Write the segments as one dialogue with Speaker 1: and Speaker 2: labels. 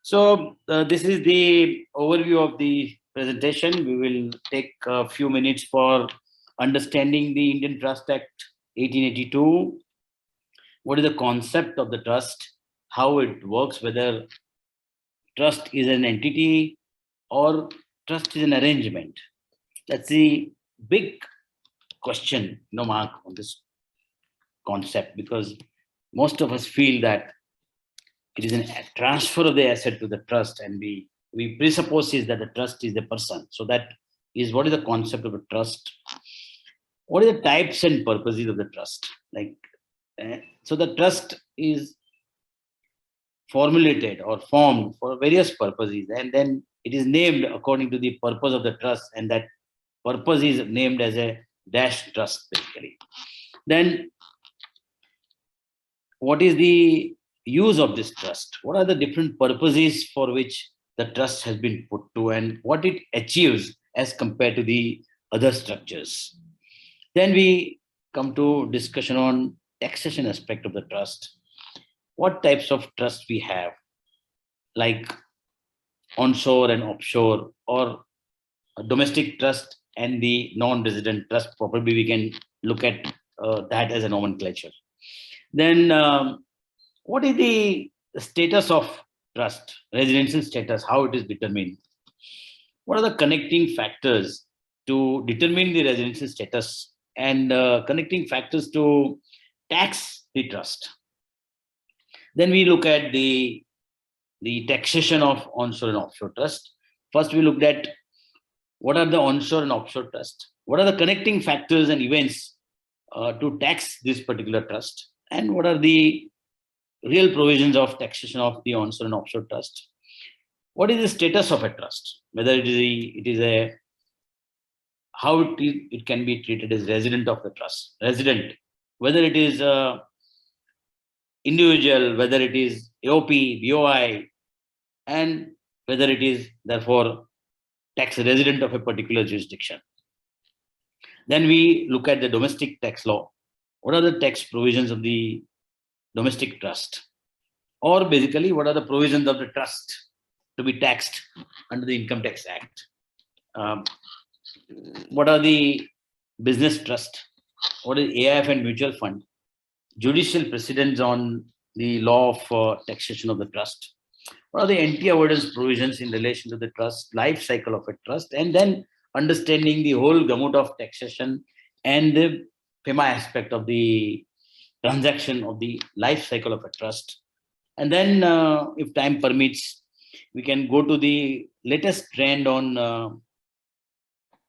Speaker 1: This is the overview of the presentation. We will take a few minutes for understanding the Indian Trust Act 1882. What is the concept of the trust? How it works, whether trust is an entity or trust is an arrangement. That's the big question, mark on this concept, because most of us feel that it is a transfer of the asset to the trust, and we presuppose is that the trust is the person. So that is what is the concept of a trust. What are the types and purposes of the trust? So the trust is formulated or formed for various purposes, and then it is named according to the purpose of the trust, and that purpose is named as a dash trust basically. Then what is the use of this trust? What are the different purposes for which the trust has been put to, and what it achieves as compared to the other structures? Then we come to discussion on taxation aspect of the trust. What types of trust we have, like onshore and offshore, or a domestic trust and the non-resident trust. Probably we can look at that as a nomenclature. Then what is the status of trust, residential status, how it is determined? What are the connecting factors to determine the residential status, and connecting factors to tax the trust? Then we look at the taxation of onshore and offshore trust. First, we looked at what are the onshore and offshore trust, what are the connecting factors and events to tax this particular trust, and what are the real provisions of taxation of the onshore and offshore trust. What is the status of a trust, whether it is a how it can be treated as resident of the trust, resident, whether it is individual, whether it is AOP, BOI, and whether it is therefore tax resident of a particular jurisdiction. Then we look at the domestic tax law. What are the tax provisions of the domestic trust? Or basically, what are the provisions of the trust to be taxed under the Income Tax Act? What are the business trust? What is AIF and mutual fund? Judicial precedents on the law of taxation of the trust. What are the anti-avoidance provisions in relation to the trust, life cycle of a trust, and then understanding the whole gamut of taxation and the FEMA aspect of the transaction of the life cycle of a trust. And then, if time permits, we can go to the latest trend on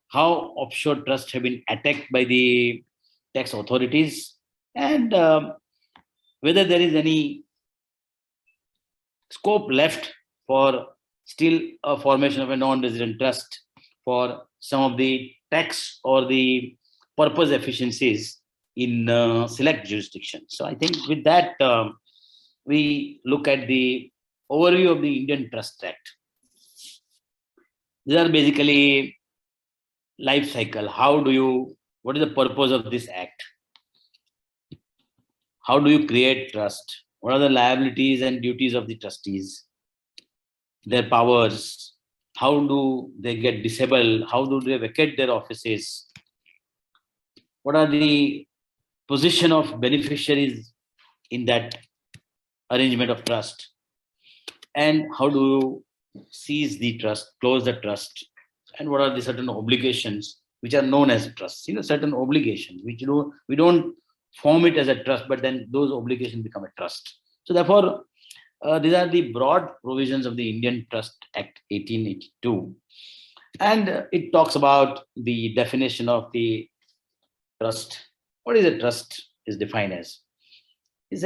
Speaker 1: how offshore trusts have been attacked by the tax authorities, and whether there is any scope left for still a formation of a non-resident trust for some of the tax or the purpose efficiencies in select jurisdictions. So I think with that, we look at the overview of the Indian Trust Act. These are basically life cycle. What is the purpose of this act? How do you create trust? What are the liabilities and duties of the trustees? Their powers? How do they get disabled? How do they vacate their offices? What are the position of beneficiaries in that arrangement of trust? And how do you seize the trust, close the trust? And what are the certain obligations which are known as trusts? Certain obligations which we don't form it as a trust, but then those obligations become a trust. So therefore, these are the broad provisions of the Indian Trust Act 1882. And it talks about the definition of the trust. What is a trust is defined as? It's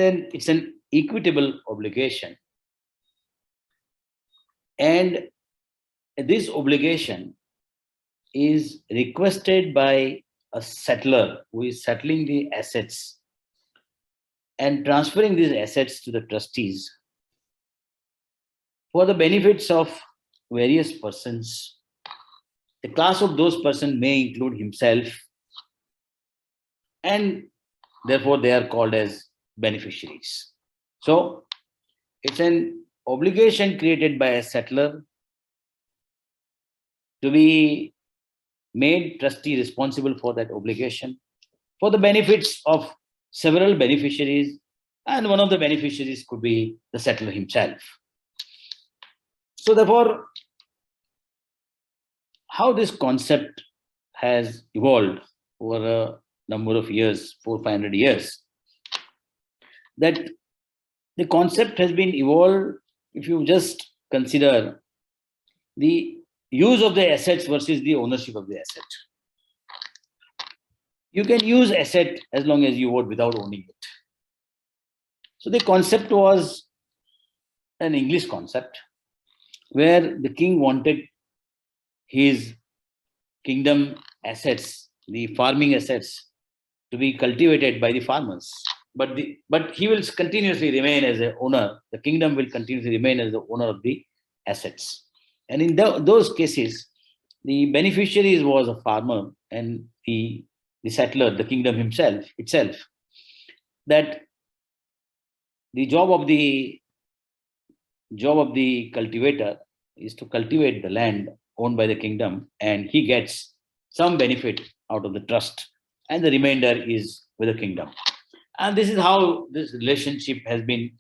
Speaker 1: an equitable obligation. And this obligation is requested by a settler who is settling the assets and transferring these assets to the trustees for the benefits of various persons. The class of those persons may include himself, and therefore they are called as beneficiaries. So it's an obligation created by a settler to be made trustee responsible for that obligation for the benefits of several beneficiaries, and one of the beneficiaries could be the settler himself. So therefore, how this concept has evolved over a number of years, 400-500 years, that the concept has been evolved. If you just consider the use of the assets versus the ownership of the asset, you can use asset as long as you vote without owning it. So the concept was an English concept where the king wanted his kingdom assets, the farming assets, to be cultivated by the farmers. But he will continuously remain as an owner. The kingdom will continuously remain as the owner of the assets. And in those cases, the beneficiaries was a farmer and the settler, the kingdom itself. That the job of the cultivator is to cultivate the land owned by the kingdom, and he gets some benefit out of the trust, and the remainder is with the kingdom. And this is how this relationship has been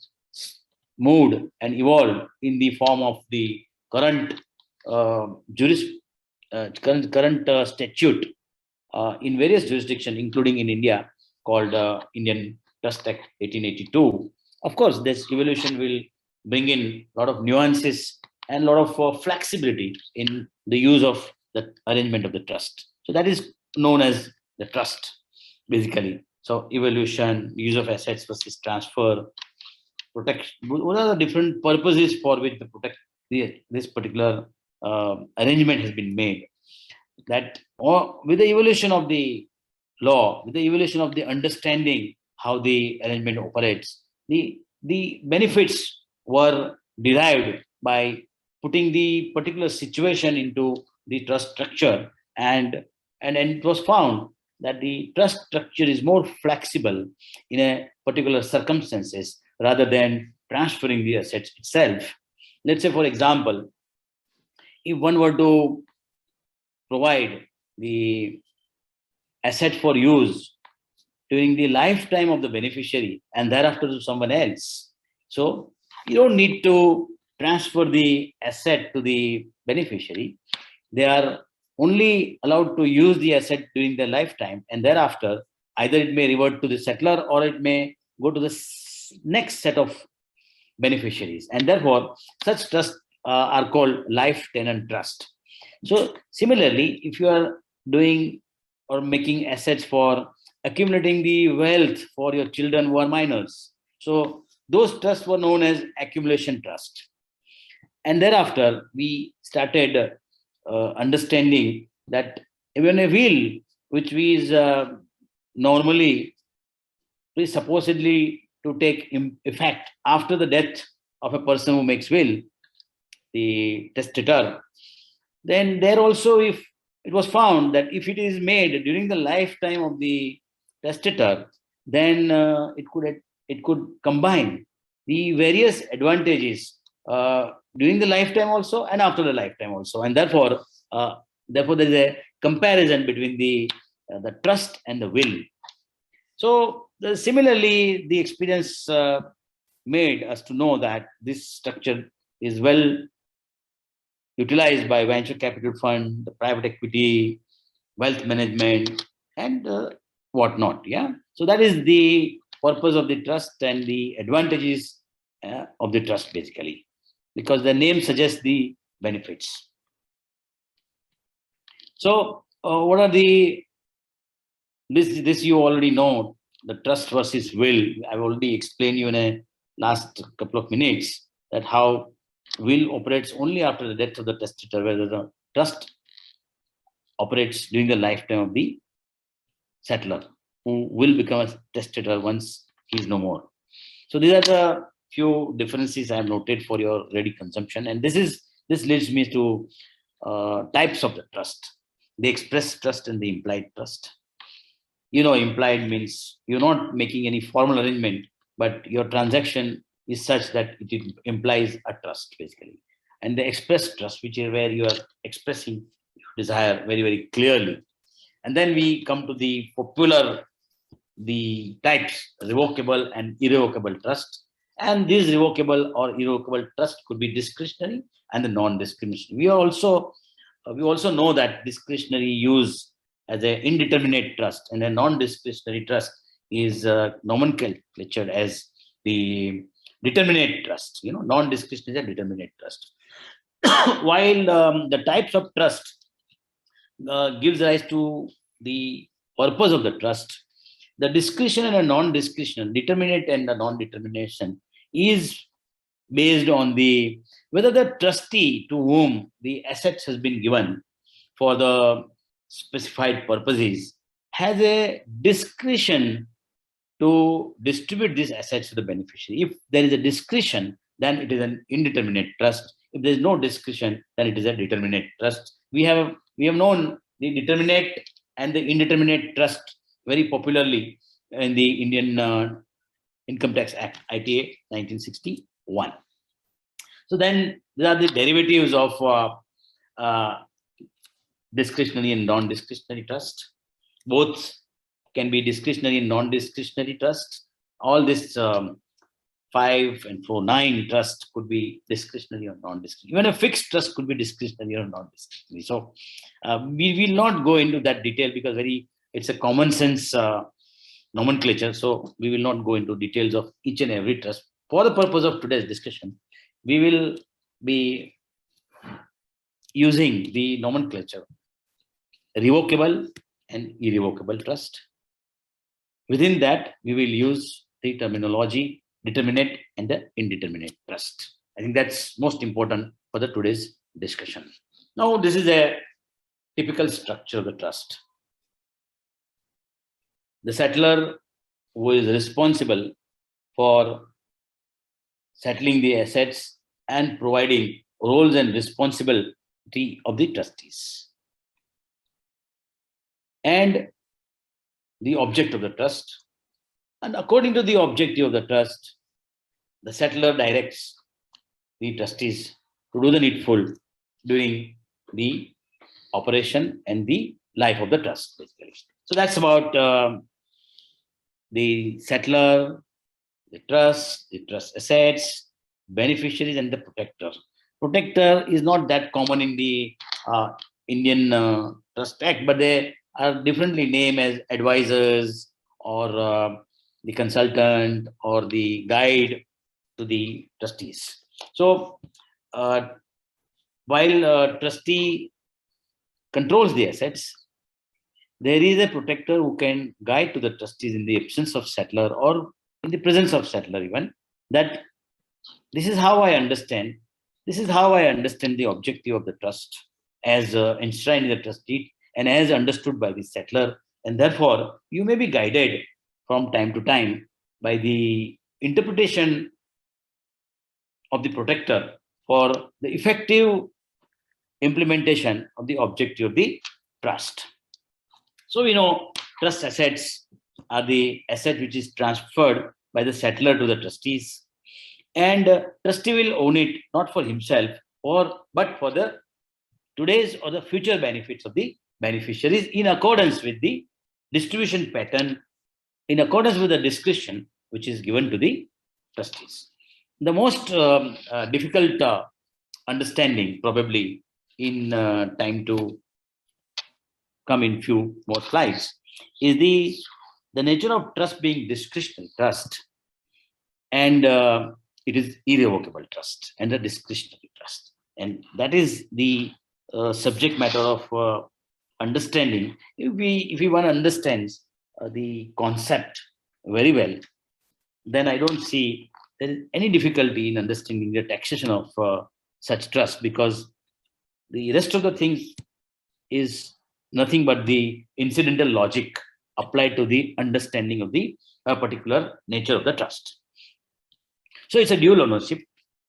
Speaker 1: moved and evolved in the form of the current statute in various jurisdictions, including in India, called Indian Trust Act 1882. Of course, this evolution will bring in a lot of nuances and a lot of flexibility in the use of the arrangement of the trust. So that is known as the trust, basically. So evolution, use of assets versus transfer, protection. What are the different purposes for which this particular arrangement has been made? That with the evolution of the law, with the evolution of the understanding how the arrangement operates, the benefits were derived by putting the particular situation into the trust structure, and it was found that the trust structure is more flexible in a particular circumstances rather than transferring the assets itself. Let's say, for example, if one were to provide the asset for use during the lifetime of the beneficiary and thereafter to someone else, so you don't need to transfer the asset to the beneficiary. They are only allowed to use the asset during their lifetime, and thereafter either it may revert to the settler or it may go to the next set of beneficiaries, and therefore such trusts are called life tenant trust. So similarly, if you are doing or making assets for accumulating the wealth for your children who are minors, so those trusts were known as accumulation trust. And thereafter we started understanding that even a will, which is normally supposedly to take effect after the death of a person who makes will, the testator, then there also, if it was found that if it is made during the lifetime of the testator, then it could combine the various advantages during the lifetime also and after the lifetime also, and therefore there is a comparison between the trust and the will. So similarly, the experience made us to know that this structure is well utilized by venture capital fund, the private equity, wealth management, and whatnot. Yeah. So that is the purpose of the trust and the advantages of the trust, basically, because the name suggests the benefits. So what are this you already know, the trust versus will. I've already explained you in a last couple of minutes that how will operates only after the death of the testator, whether the trust operates during the lifetime of the settler, who will become a testator once he is no more. So these are the few differences I have noted for your ready consumption, and this leads me to types of the trust: the express trust and the implied trust. Implied means you're not making any formal arrangement, but your transaction is such that it implies a trust, basically. And the express trust, which is where you are expressing your desire very, very clearly. And then we come to the types, revocable and irrevocable trust. And this revocable or irrevocable trust could be discretionary and the non-discriminatory. We also know that discretionary use as an indeterminate trust and a non-discretionary trust is nomenclatured as the determinate trust. Non-discretionary is a determinate trust. While the types of trust gives rise to the purpose of the trust, the discretion and a non-discretion, determinate and the non-determination, is based on the whether the trustee to whom the assets has been given for the specified purposes has a discretion to distribute these assets to the beneficiary. If there is a discretion, then it is an indeterminate trust. If there is no discretion, then it is a determinate trust. We have known the determinate and the indeterminate trust very popularly in the Indian Income Tax Act, ITA 1961. So then there are the derivatives of discretionary and non-discretionary trust. Both can be discretionary and non-discretionary trust. All this 5 and 4, 9 trust could be discretionary or non-discretionary. Even a fixed trust could be discretionary or non-discretionary. So we will not go into that detail because it's a common sense nomenclature. So we will not go into details of each and every trust. For the purpose of today's discussion, we will be using the nomenclature revocable and irrevocable trust. Within that, we will use the terminology determinate and the indeterminate trust. I think that's most important for the today's discussion. Now, this is a typical structure of the trust. The settler who is responsible for settling the assets and providing roles and responsibility of the trustees. And the object of the trust. And according to the objective of the trust, the settler directs the trustees to do the needful during the operation and the life of the trust, basically. So that's about the settler, the trust assets, beneficiaries, and the protector. Protector is not that common in the Indian Trust Act, but they are differently named as advisors or the consultant or the guide to the trustees. So while trustee controls the assets, there is a protector who can guide to the trustees in the absence of settler or in the presence of settler even, that this is how I understand the objective of the trust as enshrined in the trust deed and as understood by the settler. And therefore, you may be guided from time to time by the interpretation of the protector for the effective implementation of the objective of the trust. So we know trust assets are the asset which is transferred by the settler to the trustees, and trustee will own it not for himself but for the today's or the future benefits of the beneficiaries in accordance with the distribution pattern, in accordance with the discretion which is given to the trustees. The most difficult understanding probably in time to come in few more slides is the nature of trust being discretionary trust, and it is irrevocable trust and a discretionary trust. And that is the subject matter of understanding. If we want to understand the concept very well, then I don't see there is any difficulty in understanding the taxation of such trust, because the rest of the things is nothing but the incidental logic applied to the understanding of the particular nature of the trust. So it's a dual ownership.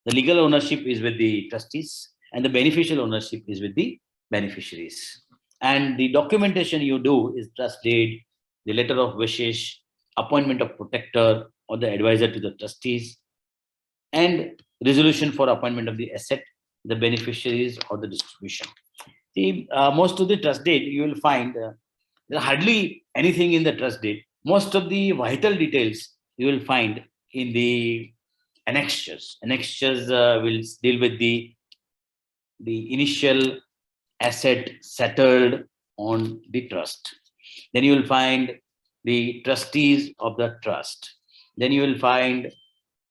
Speaker 1: The legal ownership is with the trustees and the beneficial ownership is with the beneficiaries. And the documentation you do is trust deed, the letter of wishes, appointment of protector or the advisor to the trustees, and resolution for appointment of the asset, the beneficiaries, or the distribution. See, most of the trust deed you will find there's hardly anything in the trust deed. Most of the vital details you will find in the annexures. Annexures will deal with the initial asset settled on the trust. Then you will find the trustees of the trust. Then you will find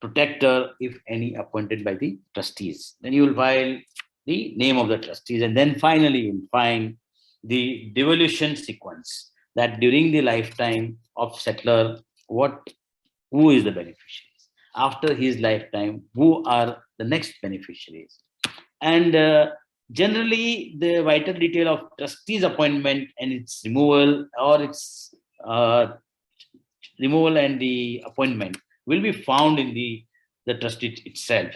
Speaker 1: protector, if any, appointed by the trustees. Then you will file the name of the trustees. And then finally, you will find the devolution sequence, that during the lifetime of settler, who is the beneficiaries? After his lifetime, who are the next beneficiaries? And generally, the vital detail of trustees appointment and its removal, or its uh, removal and the appointment, will be found in the trust itself.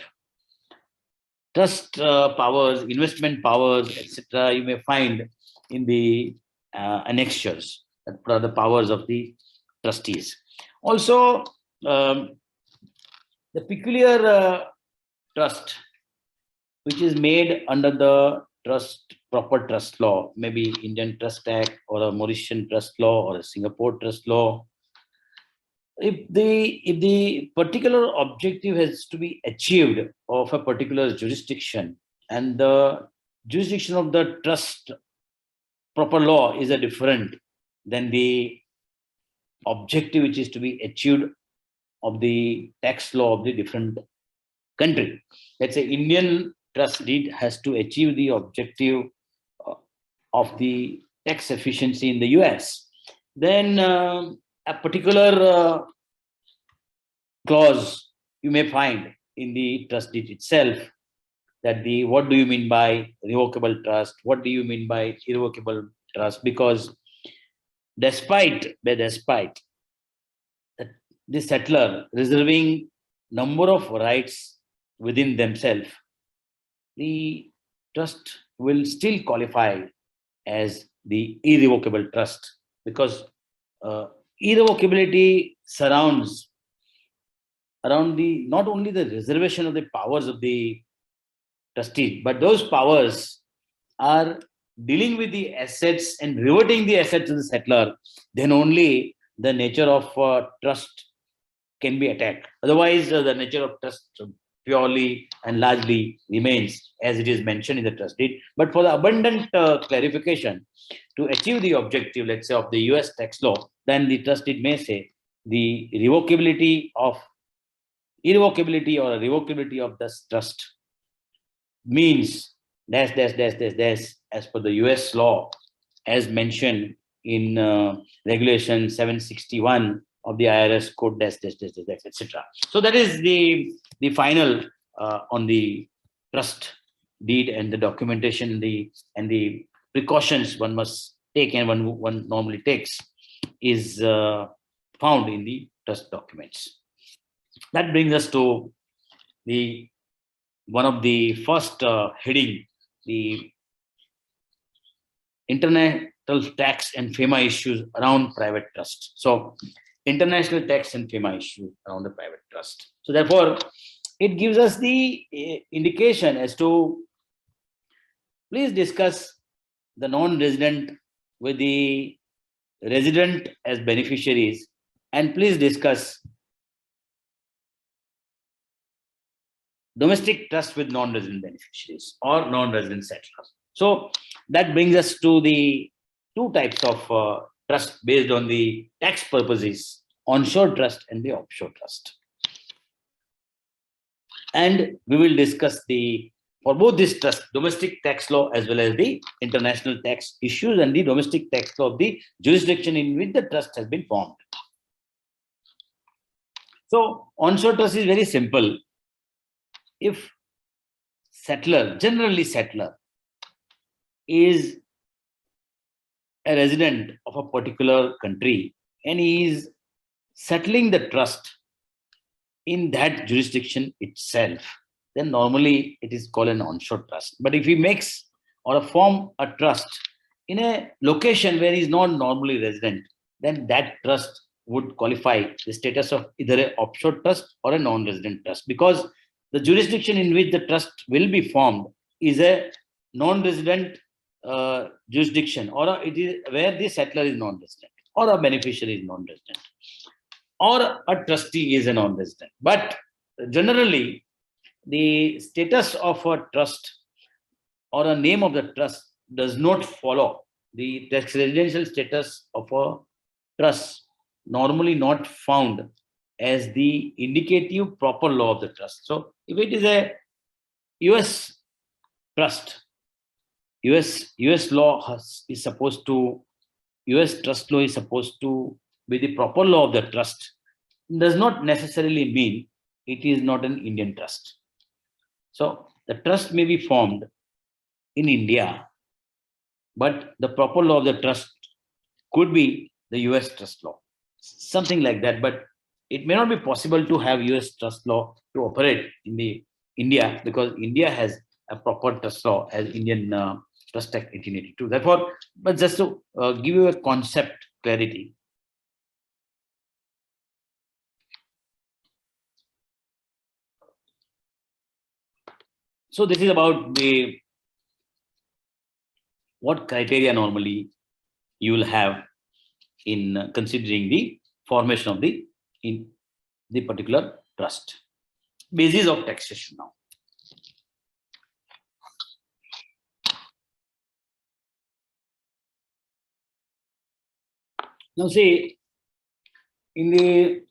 Speaker 1: Trust powers, investment powers, etc., you may find in the annexures, that are the powers of the trustees. Also, the peculiar trust which is made under the proper trust law, maybe Indian Trust Act or a Mauritian trust law or a Singapore trust law, if the particular objective has to be achieved of a particular jurisdiction, and the jurisdiction of the trust proper law is a different than the objective which is to be achieved of the tax law of the different country. Let's say Indian trust deed has to achieve the objective of the tax efficiency in the US. Then a particular clause you may find in the trust deed itself, that what do you mean by revocable trust, what do you mean by irrevocable trust, because despite the settler reserving number of rights within themselves, the trust will still qualify as the irrevocable trust, because irrevocability surrounds around not only the reservation of the powers of the trustee, but those powers are dealing with the assets and reverting the assets to the settler. Then only the nature of trust can be attacked. Otherwise, the nature of trust purely and largely remains as it is mentioned in the trust deed. But for the abundant clarification, to achieve the objective, let's say, of the US tax law, then the trust deed may say the irrevocability or revocability of this trust means dash dash dash dash dash as per the US law, as mentioned in regulation 761 of the IRS code dash dash dash dash, etc. So that is the final on the trust deed, and the documentation and the precautions one must take, and one normally takes, is found in the trust documents. That brings us to the one of the first heading, the international tax and FEMA issues around private trust. So, international tax and FEMA issues around the private trust. So, therefore, it gives us the indication as to, please discuss the non-resident with the resident as beneficiaries, and please discuss domestic trust with non-resident beneficiaries or non-resident settlers. So that brings us to the two types of trust based on the tax purposes: onshore trust and the offshore trust. And we will discuss for both this trust, domestic tax law as well as the international tax issues, and the domestic tax law of the jurisdiction in which the trust has been formed. So onshore trust is very simple. If generally settler is a resident of a particular country and he is settling the trust in that jurisdiction itself, then normally it is called an onshore trust. But if he makes or form a trust in a location where he is not normally resident, then that trust would qualify the status of either an offshore trust or a non-resident trust, because the jurisdiction in which the trust will be formed is a non-resident jurisdiction, or it is where the settler is non-resident, or a beneficiary is non-resident, or a trustee is a non-resident. But generally, the status of a trust or a name of the trust does not follow the tax residential status of a trust, normally not found as the indicative proper law of the trust. So if it is a US trust, US law is supposed to, US trust law is supposed to be the proper law of the trust, does not necessarily mean it is not an Indian trust. So the trust may be formed in India, but the proper law of the trust could be the US trust law, something like that. But it may not be possible to have US trust law to operate in the India, because India has a proper trust law as Indian Trust Act 1882. Therefore, but just to give you a concept clarity, so this is about the what criteria normally you will have in considering the formation of the in the particular trust. Basis of taxation now. Now see, in the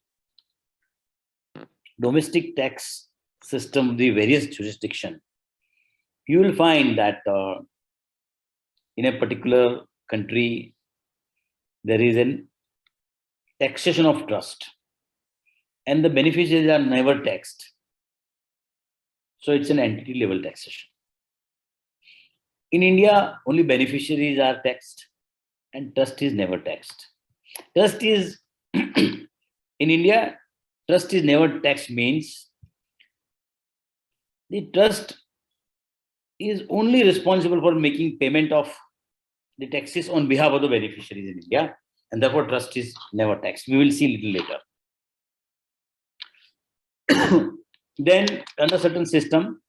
Speaker 1: domestic tax system, the various jurisdiction, you will find that in a particular country, there is an taxation of trust, and the beneficiaries are never taxed. So it's an entity level taxation. In India, only beneficiaries are taxed, and trust is never taxed. Trust is, in India, trust is never taxed means the trust is only responsible for making payment of the taxes on behalf of the beneficiaries in India, and therefore trust is never taxed. We will see a little later. Then, under certain system,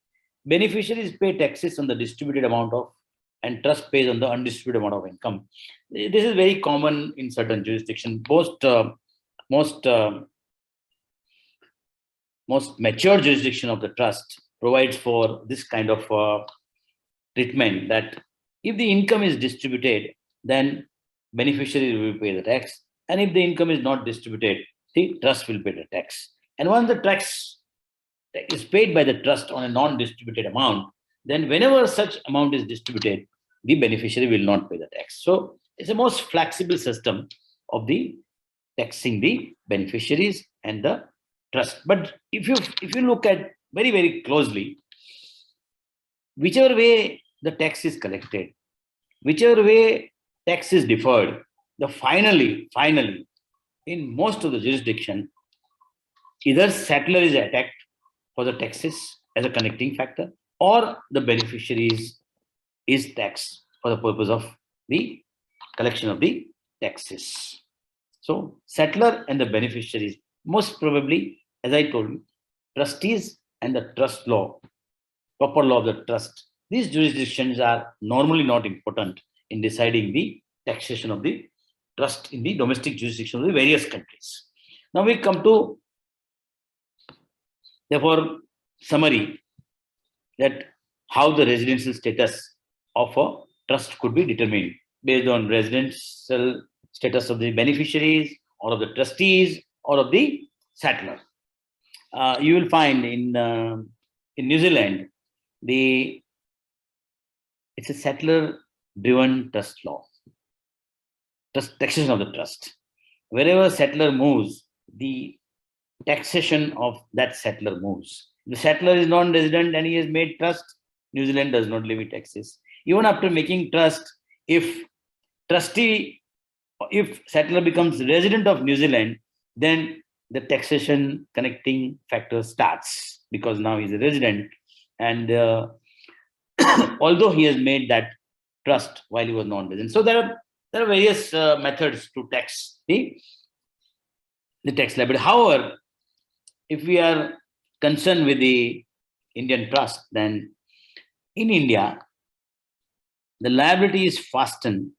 Speaker 1: beneficiaries pay taxes on the distributed amount of, and trust pays on the undistributed amount of income. This is very common in certain jurisdictions. Most mature jurisdiction of the trust provides for this kind of treatment, that if the income is distributed, then beneficiaries will pay the tax, and if the income is not distributed, the trust will pay the tax. And once the tax is paid by the trust on a non-distributed amount, then whenever such amount is distributed, the beneficiary will not pay the tax. So it's the most flexible system of the taxing the beneficiaries and the trust. But if you look at very, very closely, whichever way the tax is collected, whichever way tax is deferred, the finally, in most of the jurisdiction, either settler is attacked for the taxes as a connecting factor, or the beneficiaries is taxed for the purpose of the collection of the taxes. So settler and the beneficiaries, most probably, as I told you, trustees and the trust law, proper law of the trust, these jurisdictions are normally not important in deciding the taxation of the trust in the domestic jurisdiction of the various countries. Now we come to, therefore, summary, that how the residential status of a trust could be determined based on residential status of the beneficiaries, or of the trustees, or of the settler. You will find in New Zealand, it's a settler-driven trust law, taxation of the trust. Wherever settler moves, the taxation of that settler moves. The settler is non-resident and he has made trust, New Zealand does not levy taxes. Even after making trust, if settler becomes resident of New Zealand, then the taxation connecting factor starts, because now he's a resident, and although he has made that trust while he was non-resident. So there are various methods to tax the tax liability. However, if we are concerned with the Indian trust, then in India, the liability is fastened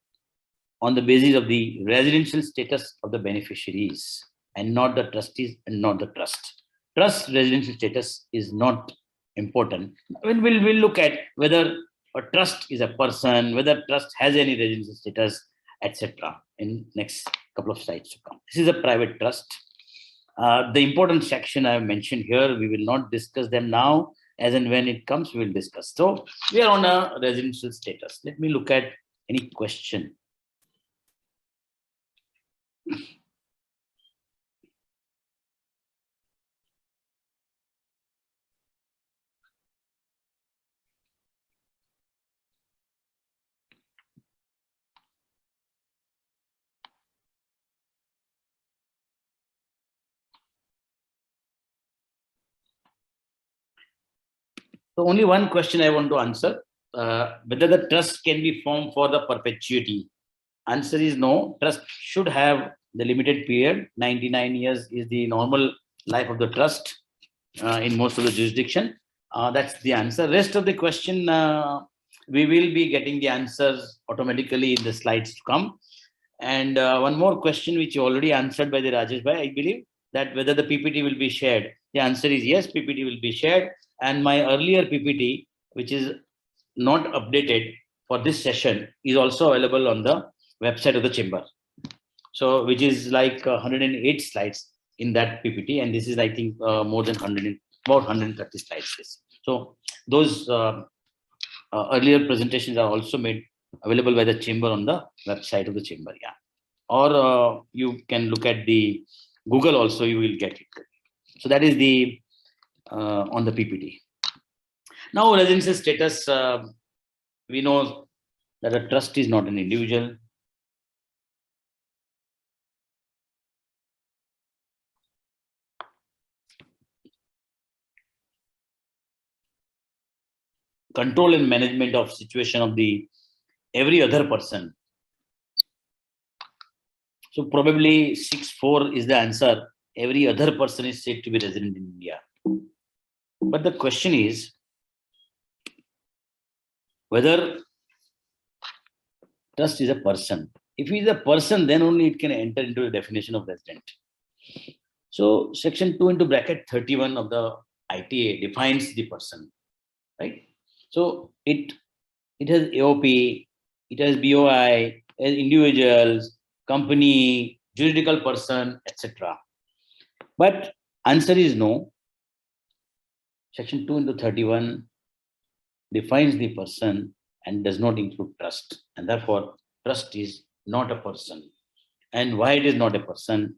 Speaker 1: on the basis of the residential status of the beneficiaries and not the trustees and not the trust. Trust residential status is not important. We'll look at whether a trust is a person, whether trust has any residential status, etc. in next couple of slides to come. This is a private trust. The important section I have mentioned here, we will not discuss them now. As and when it comes, we will discuss. So we are on a residential status. Let me look at any question. So only one question I want to answer, whether the trust can be formed for the perpetuity. Answer is no. Trust should have the limited period. 99 years is the normal life of the trust in most of the jurisdiction. That's the answer. Rest of the question, we will be getting the answers automatically in the slides to come. And one more question, which you already answered by the Rajesh Bhai, I believe, that whether the PPT will be shared. The answer is yes, PPT will be shared. And my earlier PPT, which is not updated for this session, is also available on the website of the chamber. So, which is like 108 slides in that PPT, and this is, I think, more than 100, about 130 slides. So, those earlier presentations are also made available by the chamber on the website of the chamber. Yeah, or you can look at the Google also. You will get it. So that is the on the PPT. Now, residential status. We know that a trust is not an individual. Control and management of situation of the every other person. So probably 6(4) is the answer. Every other person is said to be resident in India. But the question is whether trust is a person. If he is a person, then only it can enter into the definition of resident. So section 2 into bracket 31 of the ITA defines the person, right? So it has AOP, it has BOI, as individuals, company, juridical person, etc. But answer is no. Section 2 into 31 defines the person and does not include trust. And therefore, trust is not a person. And why it is not a person,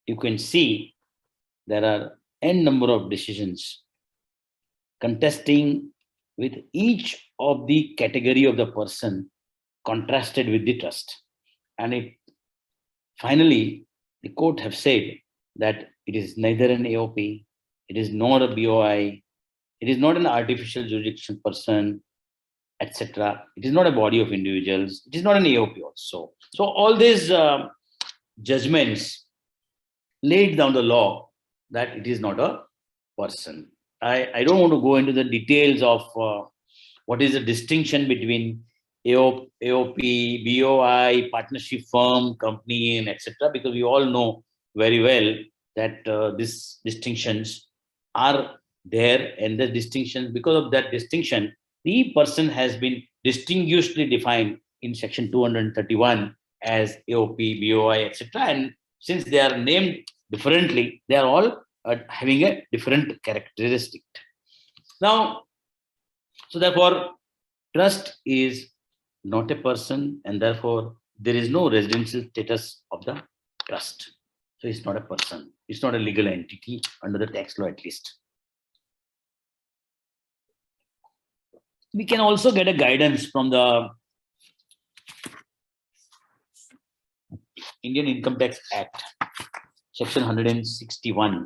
Speaker 1: you can see there are n number of decisions contesting with each of the category of the person contrasted with the trust. And it finally, the court have said that it is neither an AOP, it is not a BOI, it is not an artificial jurisdiction person, etc. It is not a body of individuals, it is not an AOP also. So all these judgments laid down the law that it is not a person. I don't want to go into the details of what is the distinction between AOP, BOI, partnership firm, company, and etc. Because we all know very well that these distinctions are there, and the distinctions, because of that distinction, the person has been distinguishedly defined in section 231 as AOP, BOI, etc. And since they are named differently, they are all having a different characteristic. Now, so therefore, trust is not a person, and therefore there is no residential status of the trust. So it's not a person. It's not a legal entity under the tax law, at least. We can also get a guidance from the Indian Income Tax Act, section 161.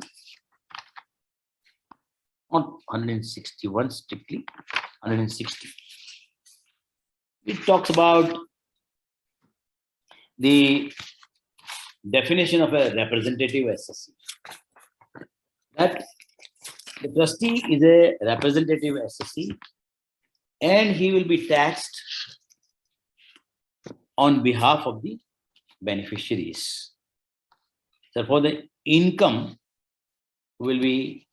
Speaker 1: Not 161 strictly, 160. It talks about the definition of a representative assessee. That The trustee is a representative assessee and he will be taxed on behalf of the beneficiaries. Therefore, the income will be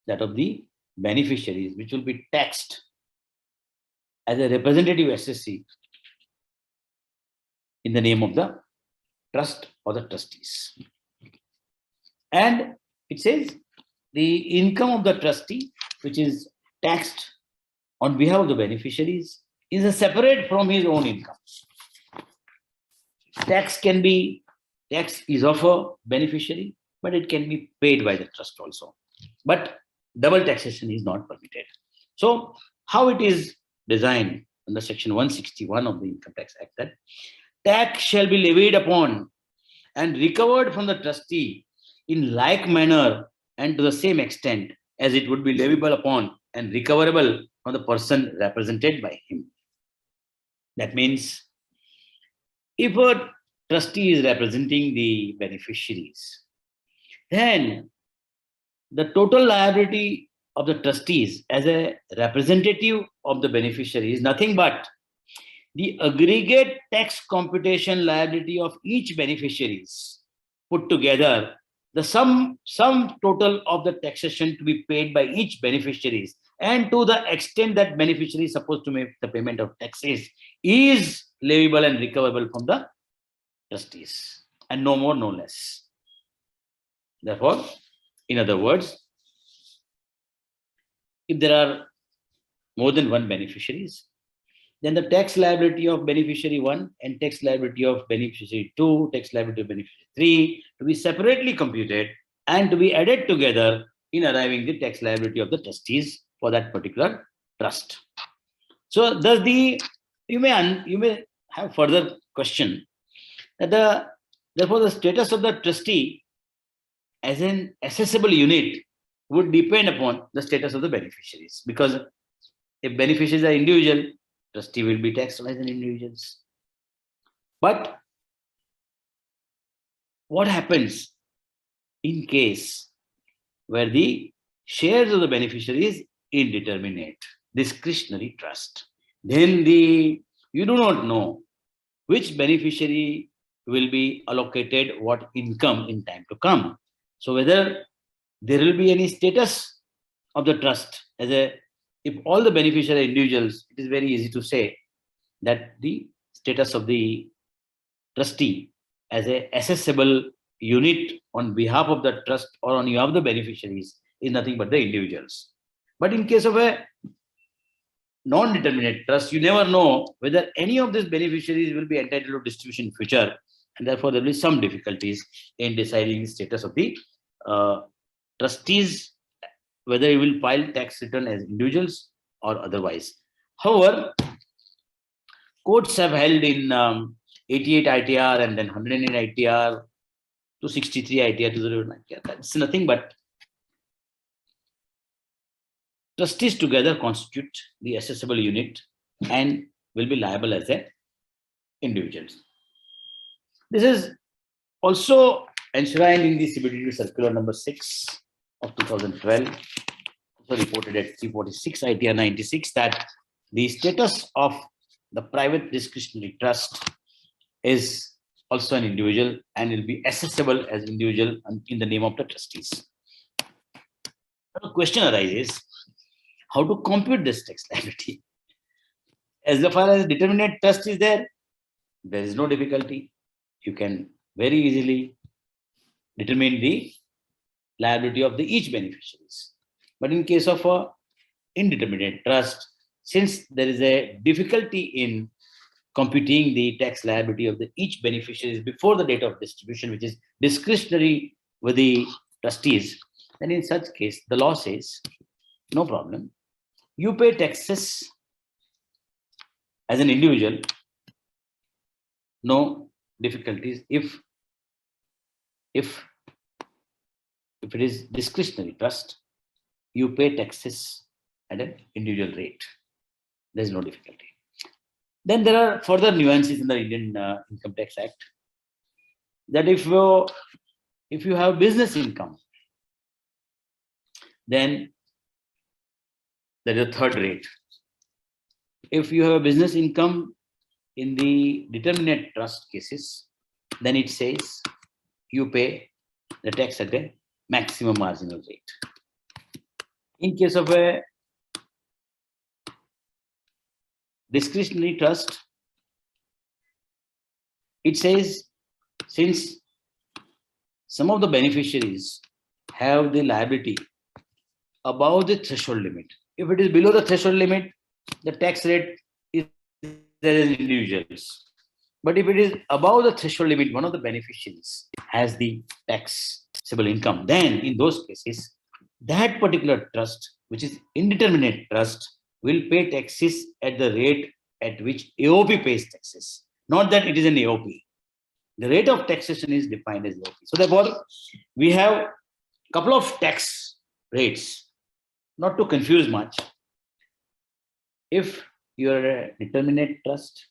Speaker 1: that of the beneficiaries, which will be taxed as a representative assessee in the name of the trust or the trustees. And it says the income of the trustee, which is taxed on behalf of the beneficiaries, is a separate from his own income. Tax is of a beneficiary, but it can be paid by the trust also. But double taxation is not permitted. So how it is designed under section 161 of the Income Tax Act, that tax shall be levied upon and recovered from the trustee in like manner and to the same extent as it would be leviable upon and recoverable from the person represented by him. That means if a trustee is representing the beneficiaries, then the total liability of the trustees as a representative of the beneficiary is nothing but the aggregate tax computation liability of each beneficiaries put together, the sum total of the taxation to be paid by each beneficiaries, and to the extent that beneficiary is supposed to make the payment of taxes is leviable and recoverable from the trustees, and no more, no less. Therefore, in other words, if there are more than one beneficiaries, then the tax liability of beneficiary 1 and tax liability of beneficiary 2, tax liability of beneficiary 3 to be separately computed and to be added together in arriving the tax liability of the trustees for that particular trust. So thus you may have further question that therefore the status of the trustee as an assessable unit would depend upon the status of the beneficiaries, because if beneficiaries are individual, trustee will be taxed as an individual. But what happens in case where the shares of the beneficiary is indeterminate, discretionary trust? Then you do not know which beneficiary will be allocated what income in time to come. So whether there will be any status of the trust if all the beneficiary individuals, it is very easy to say that the status of the trustee as a assessable unit on behalf of the trust or on behalf of the beneficiaries is nothing but the individuals. But in case of a non-determinate trust, you never know whether any of these beneficiaries will be entitled to distribution in future, and therefore there will be some difficulties in deciding the status of the trustees, whether you will file tax return as individuals or otherwise. However, courts have held in 88 ITR and then 108 ITR to 63 ITR to 009 ITR. That's nothing but trustees together constitute the assessable unit and will be liable as a individuals. This is also enshrined in the CBDT Circular number 6 of 2012, also reported at 346 ITR 96, that the status of the private discretionary trust is also an individual and will be accessible as individual in the name of the trustees. The question arises, how to compute this tax liability? As far as determinate trust is there is no difficulty. You can very easily determine the liability of each beneficiaries. But in case of a indeterminate trust, since there is a difficulty in computing the tax liability of each beneficiaries before the date of distribution, which is discretionary with the trustees, then in such case, the law says, no problem. You pay taxes as an individual, no difficulties. If it is discretionary trust, you pay taxes at an individual rate. There is no difficulty. Then there are further nuances in the Indian Income Tax Act, that if you have business income, then That is the third rate. If you have a business income in the determinate trust cases, then it says you pay the tax at the maximum marginal rate. In case of a discretionary trust, it says since some of the beneficiaries have the liability above the threshold limit. If it is below the threshold limit, the tax rate is there as individuals. But if it is above the threshold limit, one of the beneficiaries has the taxable income, then in those cases, that particular trust, which is indeterminate trust, will pay taxes at the rate at which AOP pays taxes. Not that it is an AOP. The rate of taxation is defined as AOP. So therefore, we have a couple of tax rates. Not to confuse much, if you are a determinate trust,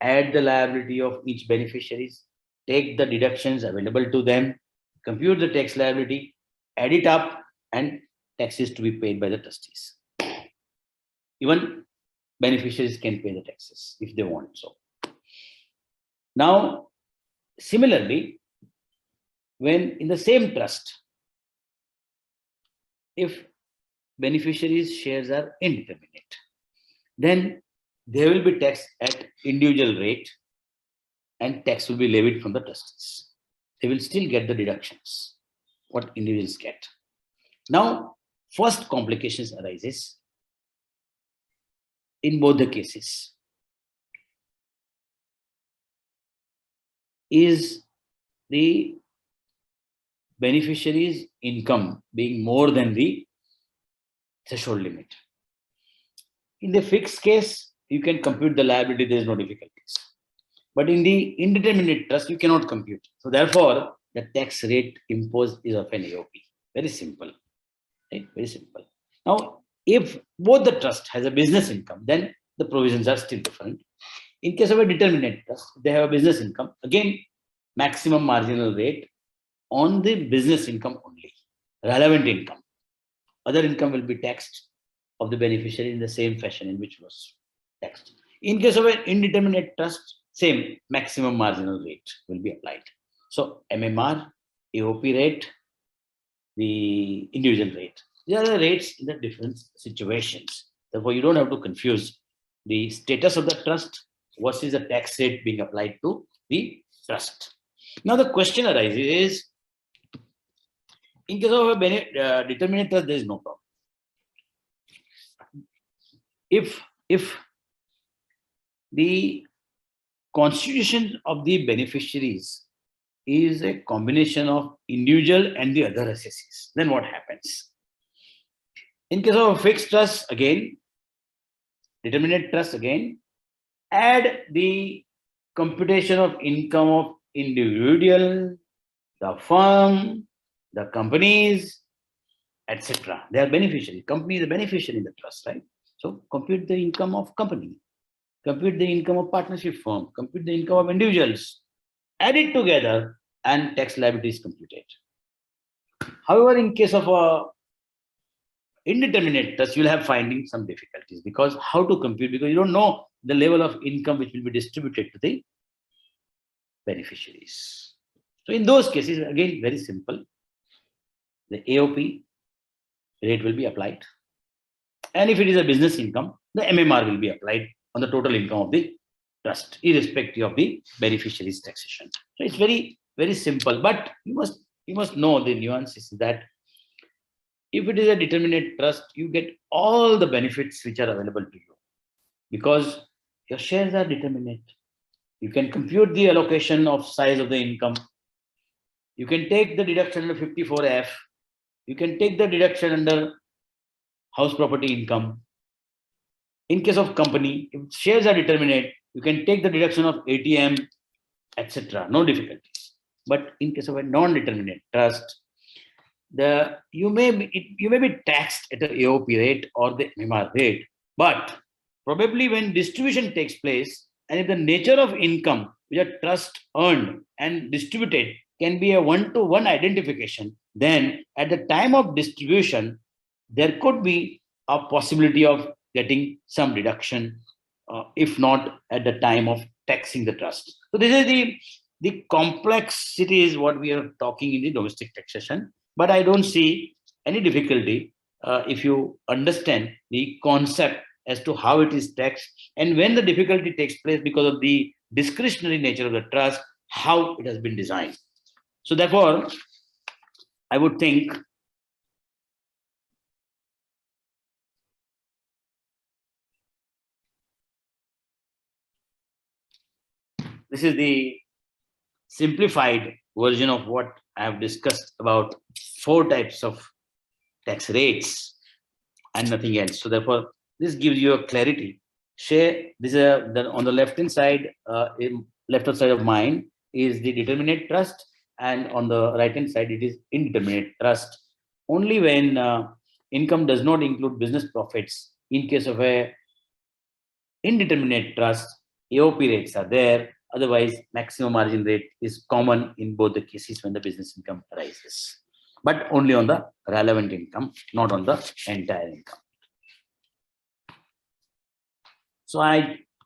Speaker 1: add the liability of each beneficiaries, take the deductions available to them, compute the tax liability, add it up, and taxes to be paid by the trustees. Even beneficiaries can pay the taxes if they want so. Now, similarly, when in the same trust, if beneficiaries' shares are indeterminate, then they will be taxed at individual rate and tax will be levied from the trustees. They will still get the deductions, what individuals get. Now, first complications arises in both the cases. Is the beneficiary's income being more than the threshold limit? In the fixed case, you can compute the liability, there is no difficulties. But in the indeterminate trust, you cannot compute. So therefore, the tax rate imposed is of an AOP. Very simple. Right? Very simple. Now, if both the trust has a business income, then the provisions are still different. In case of a determinate trust, they have a business income. Again, maximum marginal rate on the business income only. Relevant income. Other income will be taxed of the beneficiary in the same fashion in which was taxed. In case of an indeterminate trust, same maximum marginal rate will be applied. So MMR, AOP rate, the individual rate. These are the rates in the different situations. Therefore, you don't have to confuse the status of the trust versus the tax rate being applied to the trust. Now the question arises is, in case of a determinate trust, there is no problem. If the constitution of the beneficiaries is a combination of individual and the other assessees, then what happens? In case of a fixed trust, again, determinate trust again, add the computation of income of individual, the firm, the companies, etc. They are beneficiary. Company is a beneficiary in the trust, right? So compute the income of company, compute the income of partnership firm, compute the income of individuals, add it together, and tax liability is computed. However, in case of a indeterminate trust, you'll have finding some difficulties because how to compute, because you don't know the level of income which will be distributed to the beneficiaries. So in those cases, again, very simple. The AOP rate will be applied. And if it is a business income, the MMR will be applied on the total income of the trust, irrespective of the beneficiary's taxation. So it's very, very simple. But you must know the nuances that if it is a determinate trust, you get all the benefits which are available to you because your shares are determinate. You can compute the allocation of size of the income. You can take the deduction under 54F. You can take the deduction under house property income. In case of company, if shares are determinate, you can take the deduction of ATM, etc. No difficulties. But in case of a non-determinate trust, you may be taxed at the AOP rate or the MMR rate, but probably when distribution takes place, and if the nature of income which a trust earned and distributed can be a one-to-one identification, then at the time of distribution, there could be a possibility of getting some deduction, if not at the time of taxing the trust. So this is the complexity is what we are talking in the domestic taxation. But I don't see any difficulty if you understand the concept as to how it is taxed, and when the difficulty takes place because of the discretionary nature of the trust, how it has been designed. So therefore, I would think this is the simplified version of what I have discussed about 4 types of tax rates and nothing else. So therefore, this gives you a clarity. Share this on the left hand side, left hand side of mine is the determinate trust, and on the right hand side it is indeterminate trust. Only when income does not include business profits, in case of a indeterminate trust, AOP rates are there. Otherwise, maximum margin rate is common in both the cases when the business income arises, but only on the relevant income, not on the entire income. So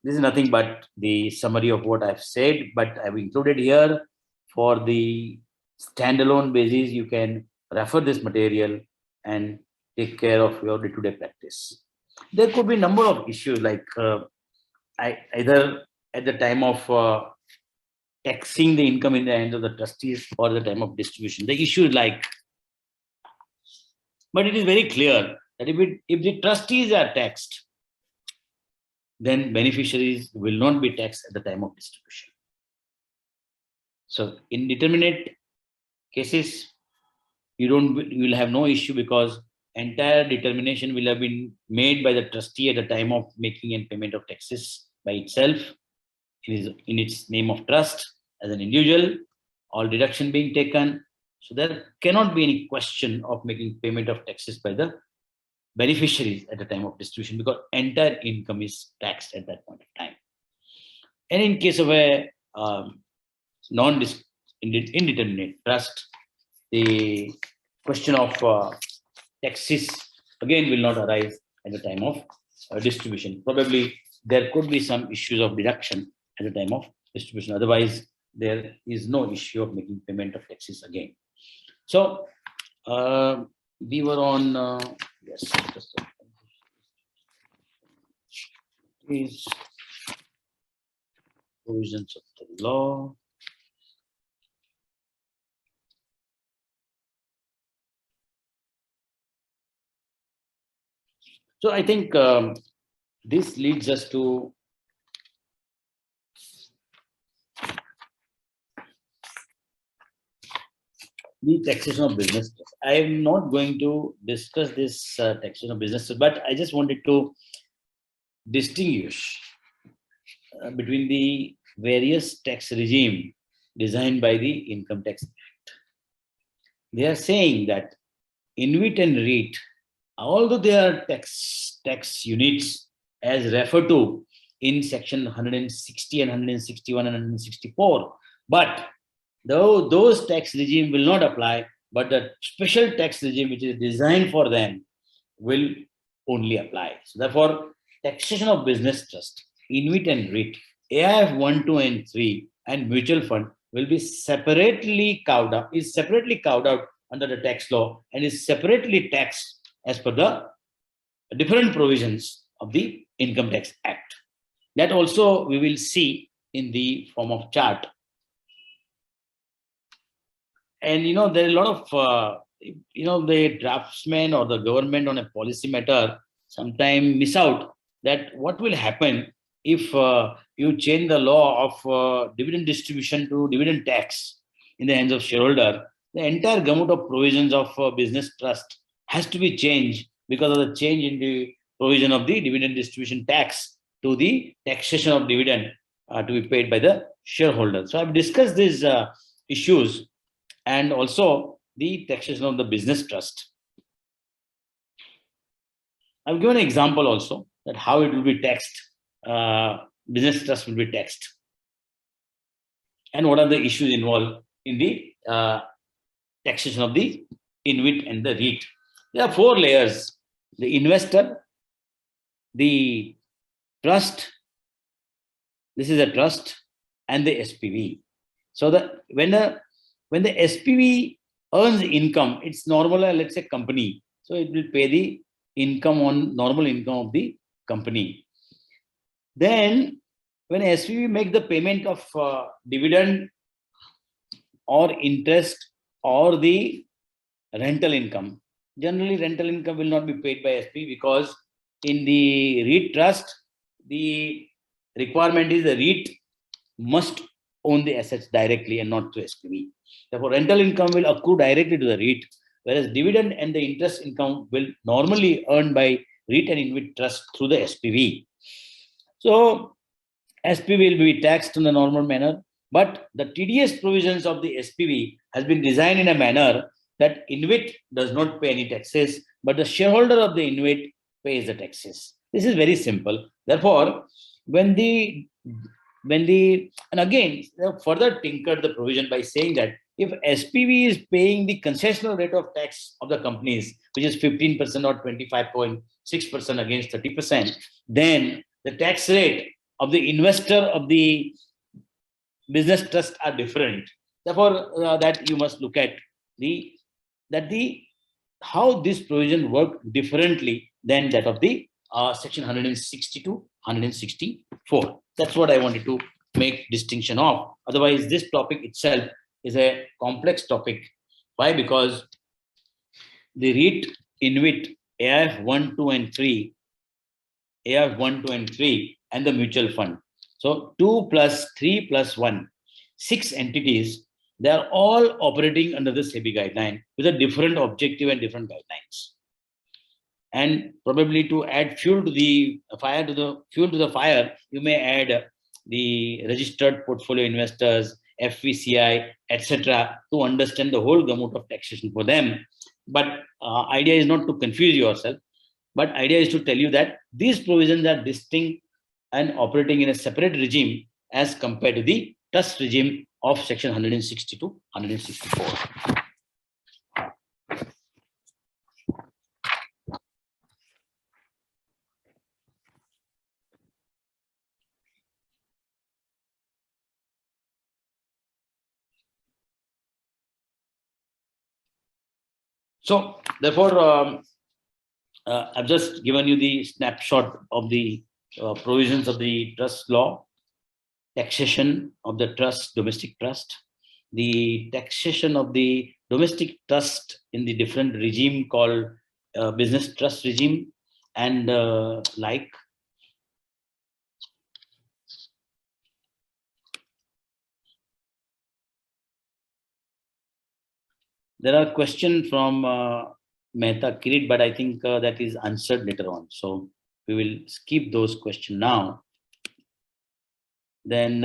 Speaker 1: this is nothing but the summary of what I've said, but I've included here for the standalone basis. You can refer this material and take care of your day-to-day practice. There could be a number of issues like either at the time of taxing the income in the hands of the trustees or the time of distribution. The issue is like, but it is very clear that if the trustees are taxed, then beneficiaries will not be taxed at the time of distribution. So in determinate cases, you will have no issue because entire determination will have been made by the trustee at the time of making and payment of taxes by itself in its name of trust as an individual, all deduction being taken. So there cannot be any question of making payment of taxes by the beneficiaries at the time of distribution because entire income is taxed at that point of time. And in case of a indeterminate trust, the question of taxes again will not arise at the time of distribution. Probably there could be some issues of deduction at the time of distribution. Otherwise, there is no issue of making payment of taxes again. So we were on yes, just is provisions of the law. So I think this leads us to the taxation of business. I am not going to discuss this taxation of business, but I just wanted to distinguish between the various tax regime designed by the Income Tax Act. They are saying that INVIT and REIT, although they are tax units as referred to in section 160 and 161 and 164, but though those tax regime will not apply, but the special tax regime which is designed for them will only apply. So therefore, taxation of business trust, INVIT and REIT, AIF 1, 2, and 3, and mutual fund will be separately carved out under the tax law and is separately taxed as per the different provisions of the Income Tax Act. That also we will see in the form of chart. And there are a lot of the draftsmen or the government on a policy matter sometimes miss out that what will happen if you change the law of dividend distribution to dividend tax in the hands of shareholder. The entire gamut of provisions of business trust has to be changed because of the change in the provision of the dividend distribution tax to the taxation of dividend to be paid by the shareholder. So I've discussed these issues and also the taxation of the business trust. I've given an example also that how it will be taxed, business trust will be taxed, and what are the issues involved in the taxation of the INVIT and the REIT. There are 4 layers the investor, the trust, this is a trust, and the SPV. So when the SPV earns income, it's normal, let's say company. So it will pay the income on normal income of the company. Then when SPV make the payment of dividend or interest or the rental income, generally rental income will not be paid by SP, because in the REIT trust, the requirement is the REIT must own the assets directly and not through SPV. Therefore, rental income will accrue directly to the REIT, whereas dividend and the interest income will normally earned by REIT and InvIT trust through the SPV. So SPV will be taxed in the normal manner, but the TDS provisions of the SPV has been designed in a manner that InvIT does not pay any taxes, but the shareholder of the InvIT pays the taxes. This is very simple. Therefore, when the and again further tinkered the provision by saying that if SPV is paying the concessional rate of tax of the companies, which is 15% or 25.6% against 30%, then the tax rate of the investor of the business trust are different. Therefore, that you must look at how this provision work differently than that of the section 160 to 164. That's what I wanted to make distinction of. Otherwise, this topic itself is a complex topic. Why? Because the REIT, InvIT, AIF 1, 2, and 3, AIF 1, 2, and 3, and the mutual fund. So 2 plus 3 plus 1, 6 entities, they are all operating under the SEBI guideline with a different objective and different guidelines. And probably to add fuel to the fire, you may add the registered portfolio investors, FVCI, etc., to understand the whole gamut of taxation for them. But idea is not to confuse yourself, but idea is to tell you that these provisions are distinct and operating in a separate regime as compared to the trust regime of section 160 to 164. So, therefore, I've just given you the snapshot of the provisions of the trust law, taxation of the trust, domestic trust, the taxation of the domestic trust in the different regime called business trust regime, and like. There are questions from Mehta Kirit, but I think that is answered later on. So we will skip those questions now. Then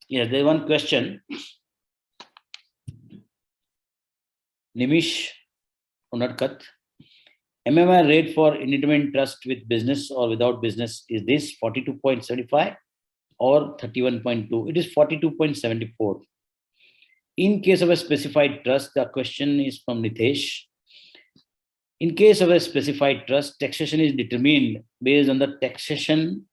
Speaker 1: yeah, there's one question. Nimish Unatkat. MMI rate for indeterminate trust with business or without business is this 42.75 or 31.2? It is 42.74. In case of a specified trust, the question is from Nitesh. In case of a specified trust, taxation is determined based on the taxation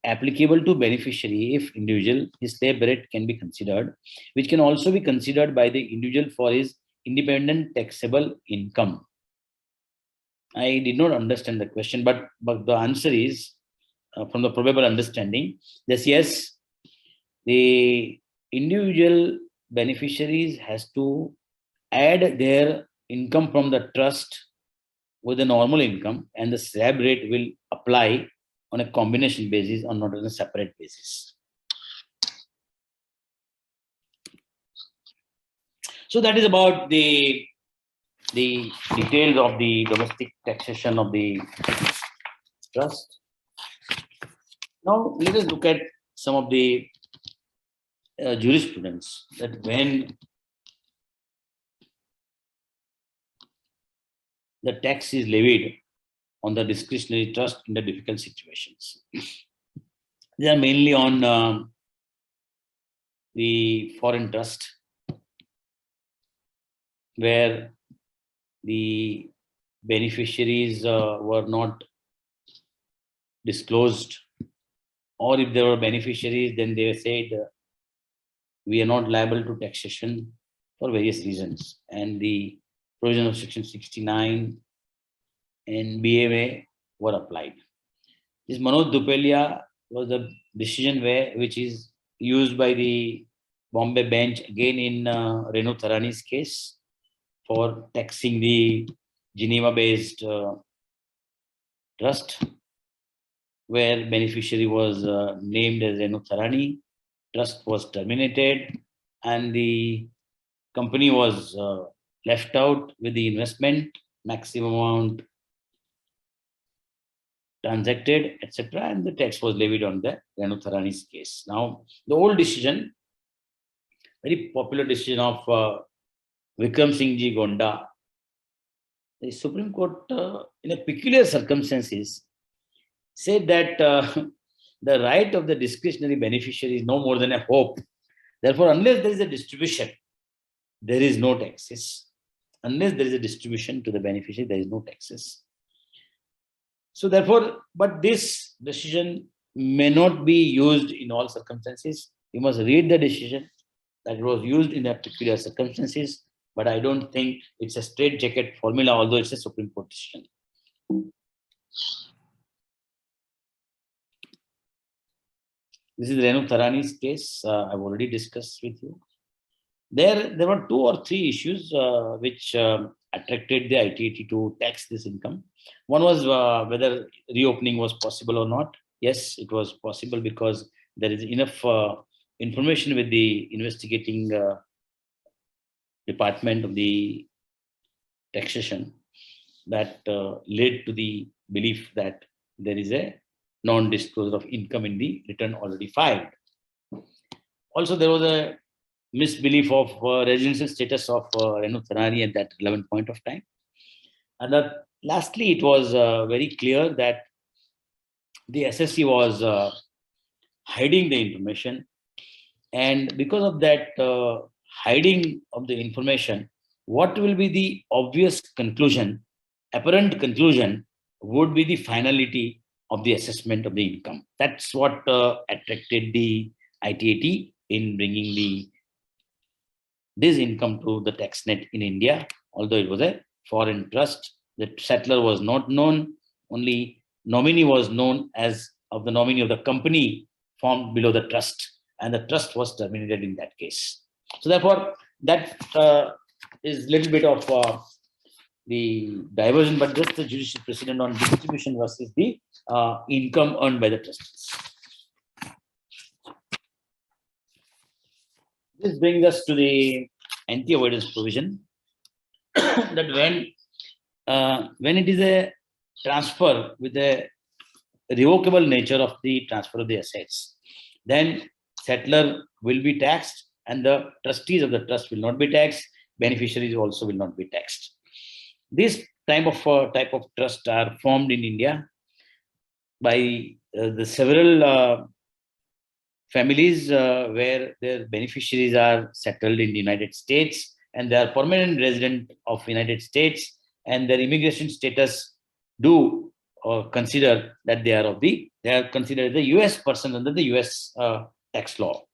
Speaker 1: applicable to beneficiary if individual, his slab rate can be considered, which can also be considered by the individual for his independent taxable income. I did not understand the question, but the answer is from the probable understanding, yes, the individual beneficiaries has to add their income from the trust with the normal income, and the slab rate will apply on a combination basis or not on a separate basis. So that is about the details of the domestic taxation of the trust. Now let us look at some of the jurisprudence that when the tax is levied on the discretionary trust in the difficult situations. They are mainly on the foreign trust, where the beneficiaries were not disclosed, or if there were beneficiaries, then they said we are not liable to taxation for various reasons. And the provision of Section 69 and BMA were applied. This Manoj Dupelia was the decision which is used by the Bombay bench again in Renu Tharani's case for taxing the Geneva-based trust, where beneficiary was named as Renu Tharani. Trust was terminated, and the company was left out with the investment, maximum amount transacted, etc., and the tax was levied on the Renu Tharani's case. Now, the old decision, very popular decision of Vikram Singh Ji Gonda, the Supreme Court, in a peculiar circumstances, said that the right of the discretionary beneficiary is no more than a hope. Therefore, unless there is a distribution, there is no taxes. Unless there is a distribution to the beneficiary, there is no taxes. So therefore, but this decision may not be used in all circumstances. You must read the decision that it was used in that peculiar circumstances, but I don't think it's a straitjacket formula, although it's a Supreme Court decision. This is Renu Tharani's case. I've already discussed with you. There were 2 or 3 issues which attracted the ITAT to tax this income. One was whether reopening was possible or not. Yes, it was possible because there is enough information with the investigating department of the taxation that led to the belief that there is a non-disclosure of income in the return already filed. Also, there was a misbelief of residential status of Renu Tharani at that relevant point of time. And lastly, it was very clear that the SSC was hiding the information. And because of that hiding of the information, what will be the obvious conclusion, apparent conclusion, would be the finality of the assessment of the income. That's what attracted the ITAT in bringing this income to the tax net in India. Although it was a foreign trust, the settler was not known, only nominee was known as of the nominee of the company formed below the trust, and the trust was terminated in that case. So therefore, that is a little bit of the diversion, but just the judicial precedent on distribution versus the income earned by the trustees. This brings us to the anti-avoidance provision that when it is a transfer with a revocable nature of the transfer of the assets, then settler will be taxed and the trustees of the trust will not be taxed, beneficiaries also will not be taxed. This type of trust are formed in India by the several families where their beneficiaries are settled in the United States and they are permanent resident of United States, and their immigration status do consider that they are considered the US person under the US tax law.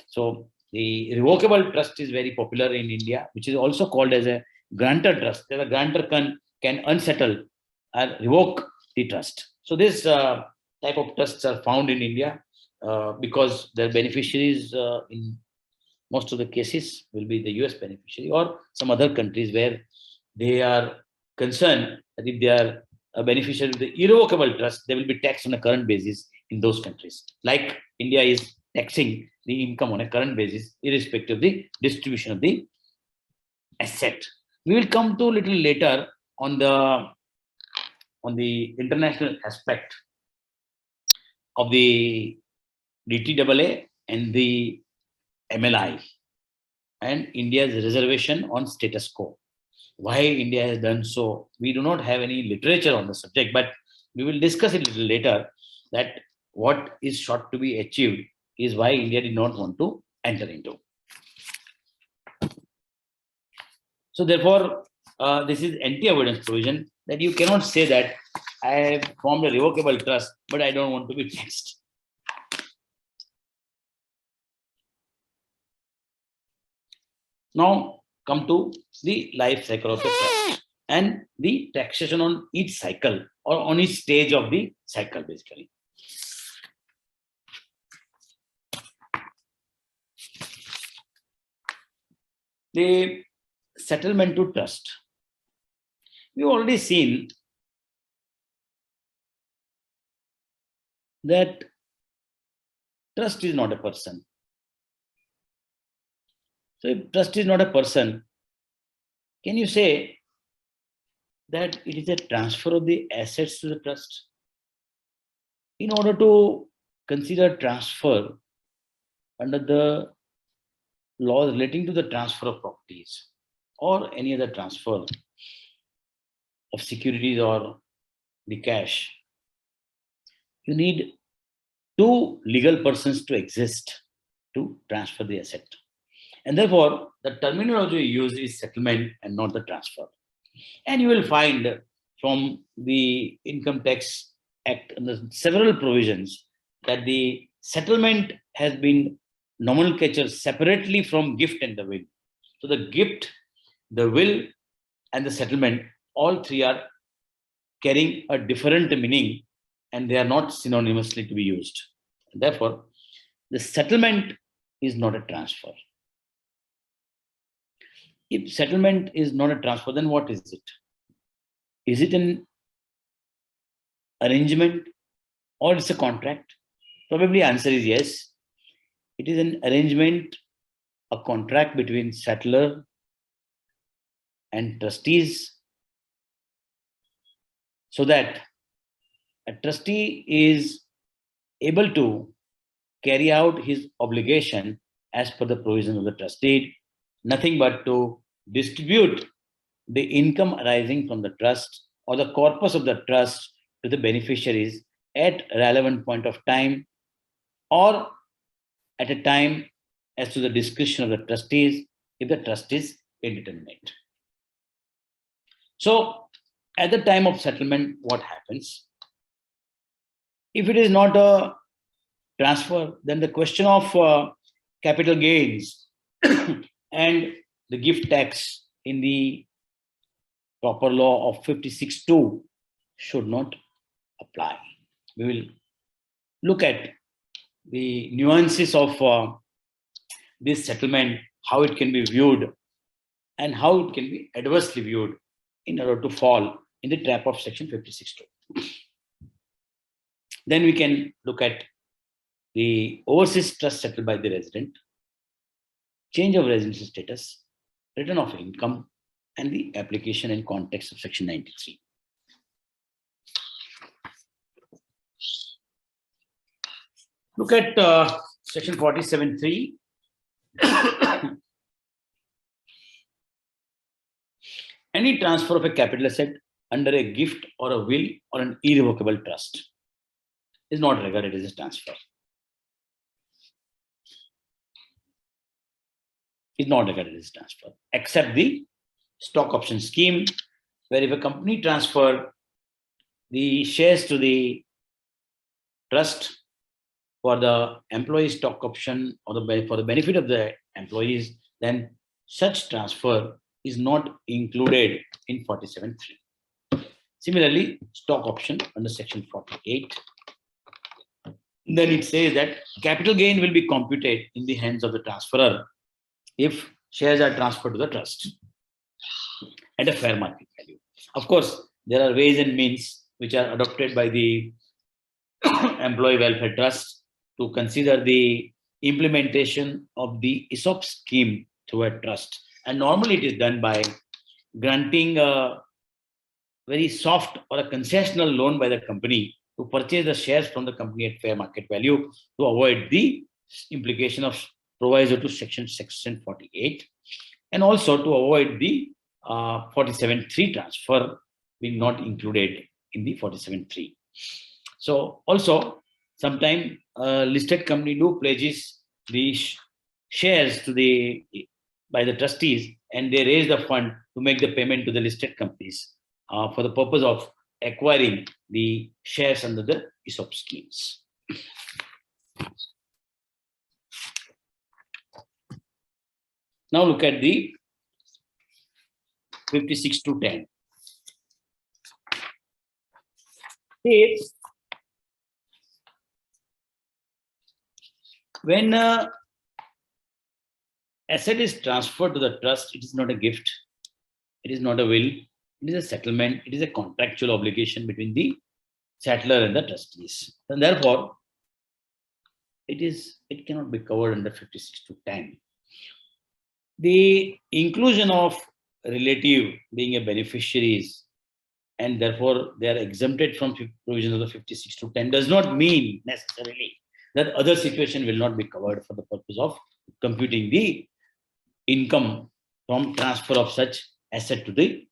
Speaker 1: So the revocable trust is very popular in India, which is also called as a grantor trust. The grantor can unsettle or revoke the trust. So this type of trusts are found in India because their beneficiaries in most of the cases will be the US beneficiary or some other countries where they are concerned that if they are a beneficiary of the irrevocable trust, they will be taxed on a current basis in those countries. Like India is taxing the income on a current basis, irrespective of the distribution of the asset. We will come to a little later on the international aspect of the DTAA and the MLI and India's reservation on status quo. Why India has done so, we do not have any literature on the subject, but we will discuss it a little later that what is sought to be achieved is why India did not want to enter into. So therefore, this is anti-avoidance provision, that you cannot say that I have formed a revocable trust, but I don't want to be taxed. Now come to the life cycle of the trust and the taxation on each cycle or on each stage of the cycle, basically. The settlement to trust. We've already seen that trust is not a person. So if trust is not a person, can you say that it is a transfer of the assets to the trust? In order to consider transfer under the laws relating to the transfer of properties or any other transfer of securities or the cash, you need two legal persons to exist to transfer the asset. And therefore, the terminology used is settlement and not the transfer. And you will find from the Income Tax Act and the several provisions that the settlement has been nomenclatured separately from gift and the will. So the gift, the will, and the settlement, all three are carrying a different meaning and they are not synonymously to be used. Therefore, the settlement is not a transfer. If settlement is not a transfer, then what is it? Is it an arrangement or it's a contract? Probably answer is yes. It is an arrangement, a contract between settler and trustees, so that a trustee is able to carry out his obligation as per the provision of the trust deed, nothing but to distribute the income arising from the trust or the corpus of the trust to the beneficiaries at a relevant point of time or at a time as to the discretion of the trustees if the trust is indeterminate. So at the time of settlement, what happens? If it is not a transfer, then the question of capital gains and the gift tax in the proper law of 56(2) should not apply. We will look at the nuances of this settlement, how it can be viewed and how it can be adversely viewed in order to fall in the trap of section 56(2). Then we can look at the overseas trust settled by the resident, change of residency status, return of income, and the application and context of section 93. Look at section 47(3). Any transfer of a capital asset under a gift or a will or an irrevocable trust is not regarded as a transfer. Is not regarded as a transfer, except the stock option scheme, where if a company transferred the shares to the trust for the employee stock option or for the benefit of the employees, then such transfer is not included in 47(3). Similarly, stock option under section 48. Then it says that capital gain will be computed in the hands of the transferor if shares are transferred to the trust at a fair market value. Of course, there are ways and means which are adopted by the Employee Welfare Trust to consider the implementation of the ESOP scheme through a trust. And normally it is done by granting a very soft or a concessional loan by the company to purchase the shares from the company at fair market value to avoid the implication of proviso to section 48, and also to avoid the 47(3) transfer being not included in the 47(3). So also, sometimes listed company do pledges the shares to the by the trustees, and they raise the fund to make the payment to the listed companies for the purpose of acquiring the shares under the ESOP schemes. Now look at the 56 to 10. States when asset is transferred to the trust, it is not a gift, it is not a will, it is a settlement, it is a contractual obligation between the settler and the trustees. And therefore, it cannot be covered under 56 to 10. The inclusion of relative being a beneficiaries, and therefore they are exempted from provisions of the 56 to 10, does not mean necessarily that other situation will not be covered for the purpose of computing the income from transfer of such asset to the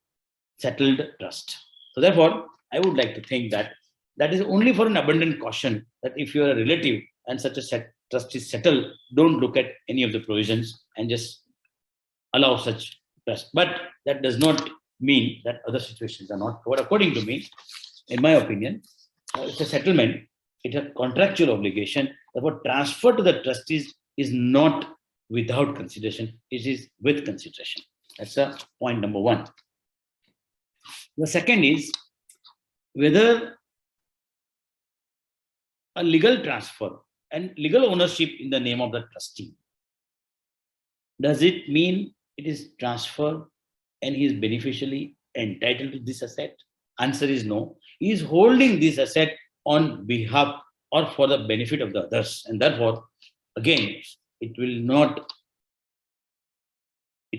Speaker 1: settled trust. So therefore, I would like to think that that is only for an abundant caution, that if you are a relative and such a trust is settled, don't look at any of the provisions and just allow such trust. But that does not mean that other situations are not covered. According to me, in my opinion, it's a settlement, it's a contractual obligation. Therefore, transfer to the trustees is not without consideration, it is with consideration. That's a point number one. The second is whether a legal transfer and legal ownership in the name of the trustee, does it mean it is transfer and he is beneficially entitled to this asset? Answer is no. He is holding this asset on behalf or for the benefit of the others, and therefore, again, it will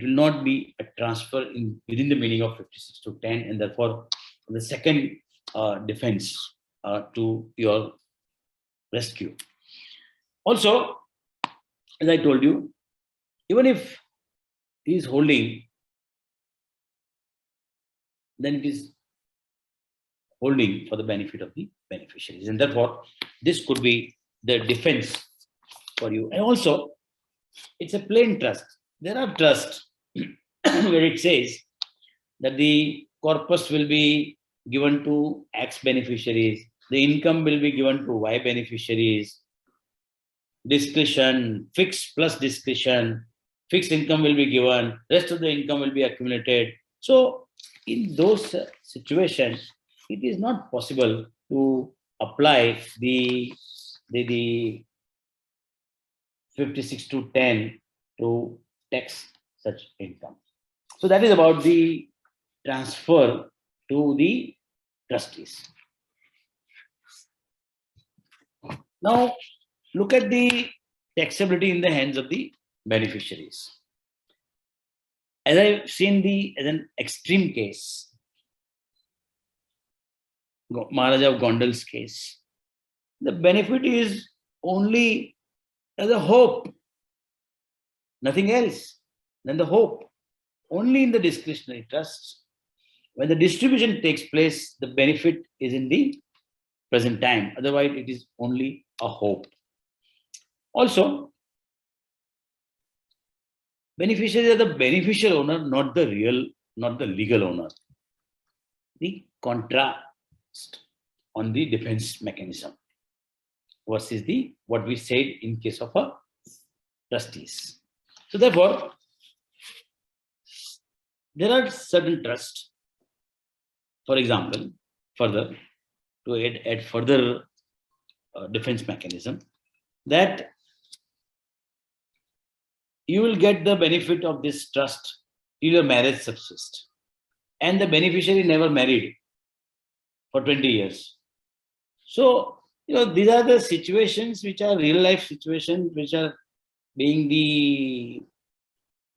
Speaker 1: not be a transfer within the meaning of 56 to 10, and therefore the second defense to your rescue. Also, as I told you, even if he is holding, then it is holding for the benefit of the beneficiaries, and therefore this could be the defense for you. And also, it's a plain trust. There are trusts where it says that the corpus will be given to X beneficiaries, the income will be given to Y beneficiaries, discretion, fixed plus discretion, fixed income will be given, rest of the income will be accumulated. So in those situations, it is not possible to apply the 56 to 10 to tax such income. So that is about the transfer to the trustees. Now, look at the taxability in the hands of the beneficiaries. As I've seen as an extreme case, Maharaja of Gondal's case, the benefit is only as a hope, nothing else than the hope. Only in the discretionary trusts, when the distribution takes place, the benefit is in the present time. Otherwise, it is only a hope. Also, beneficiaries are the beneficial owner, not the legal owner. The contrast on the defense mechanism versus what we said in case of a trustees. So therefore, there are certain trusts, for example, further to add further defense mechanism, that you will get the benefit of this trust till your marriage subsists, and the beneficiary never married for 20 years. So, these are the situations which are real life situations, which are being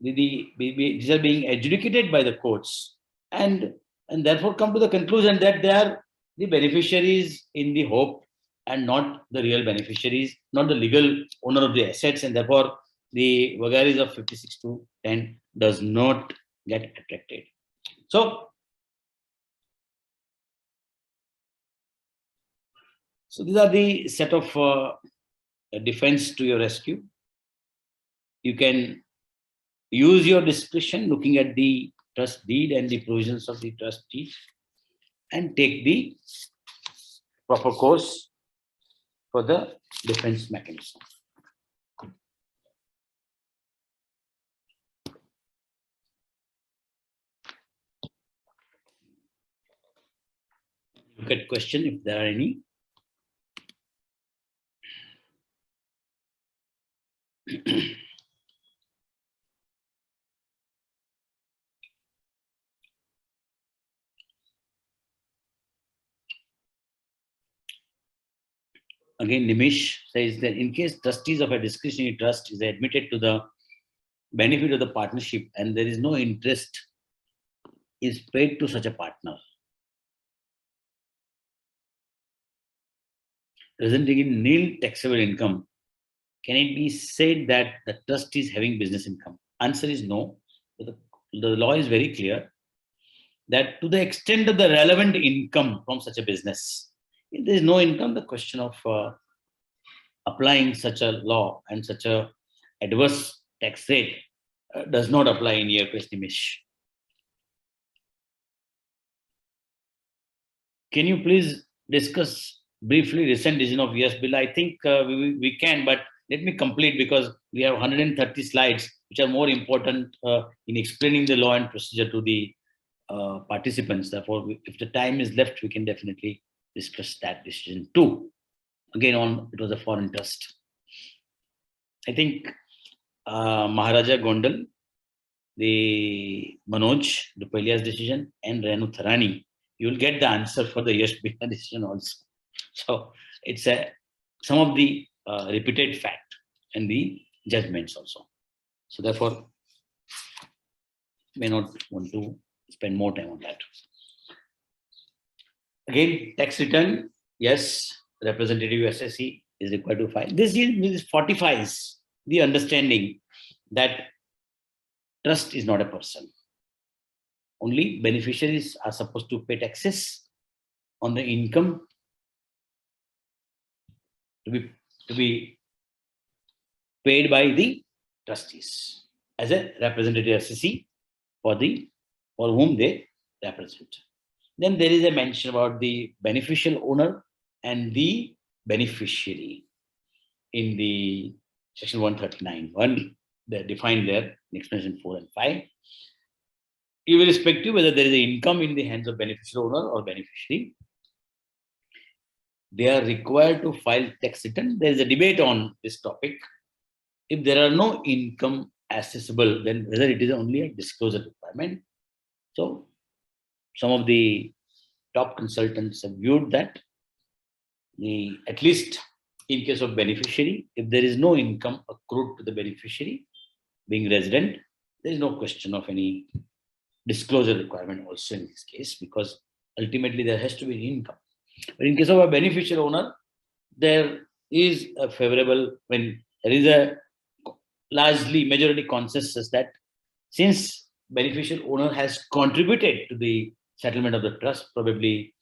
Speaker 1: these are being adjudicated by the courts, and therefore come to the conclusion that they are the beneficiaries in the hope and not the real beneficiaries, not the legal owner of the assets, and therefore the vagaries of 56 to 10 does not get attracted. So these are the set of defense to your rescue. You can use your discretion looking at the trust deed and the provisions of the trust deed and take the proper course for the defense mechanism. Look at question if there are any. Again, Nimish says that in case trustees of a discretionary trust is admitted to the benefit of the partnership and there is no interest is paid to such a partner, resulting in nil taxable income, can it be said that the trust is having business income? Answer is no. The law is very clear that to the extent of the relevant income from such a business, if there is no income, the question of applying such a law and such a adverse tax rate does not apply in your case, Nimish. Can you please discuss briefly recent decision of US bill? I think we can, but let me complete because we have 130 slides, which are more important in explaining the law and procedure to the participants. Therefore, if the time is left, we can definitely discuss that decision too. Again, it was a foreign trust. I think Maharaja Gondal, the Manoj Dupalia's decision, and Renu Tharani, you will get the answer for the Yash Bihar decision also. So it's some of the repeated fact and the judgments also. So therefore, may not want to spend more time on that. Again, tax return, yes, representative SSE is required to file. This fortifies the understanding that trust is not a person. Only beneficiaries are supposed to pay taxes on the income to be paid by the trustees as a representative SSE for whom they represent. Then there is a mention about the beneficial owner and the beneficiary in the section 139. They're defined there in explanation 4 and 5. Irrespective whether there is an income in the hands of beneficial owner or beneficiary, they are required to file tax return. There is a debate on this topic. If there are no income accessible, then whether it is only a disclosure requirement. So some of the top consultants have viewed that at least in case of beneficiary, if there is no income accrued to the beneficiary being resident, there is no question of any disclosure requirement also in this case, because ultimately there has to be income. But in case of a beneficial owner, there is a favorable, when there is a largely majority consensus that since beneficial owner has contributed to the settlement of the trust, probably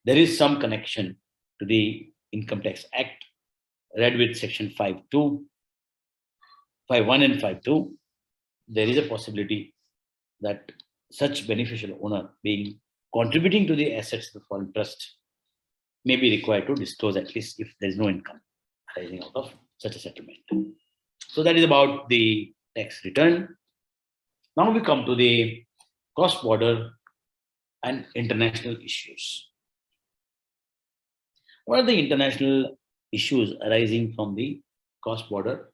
Speaker 1: there is some connection to the Income Tax Act, read with section 5.2, 5.1 and 5.2, there is a possibility that such beneficial owner being contributing to the assets of the foreign trust may be required to disclose, at least if there is no income arising out of such a settlement. So that is about the tax return. Now we come to the cross-border and international issues. What are the international issues arising from the cross-border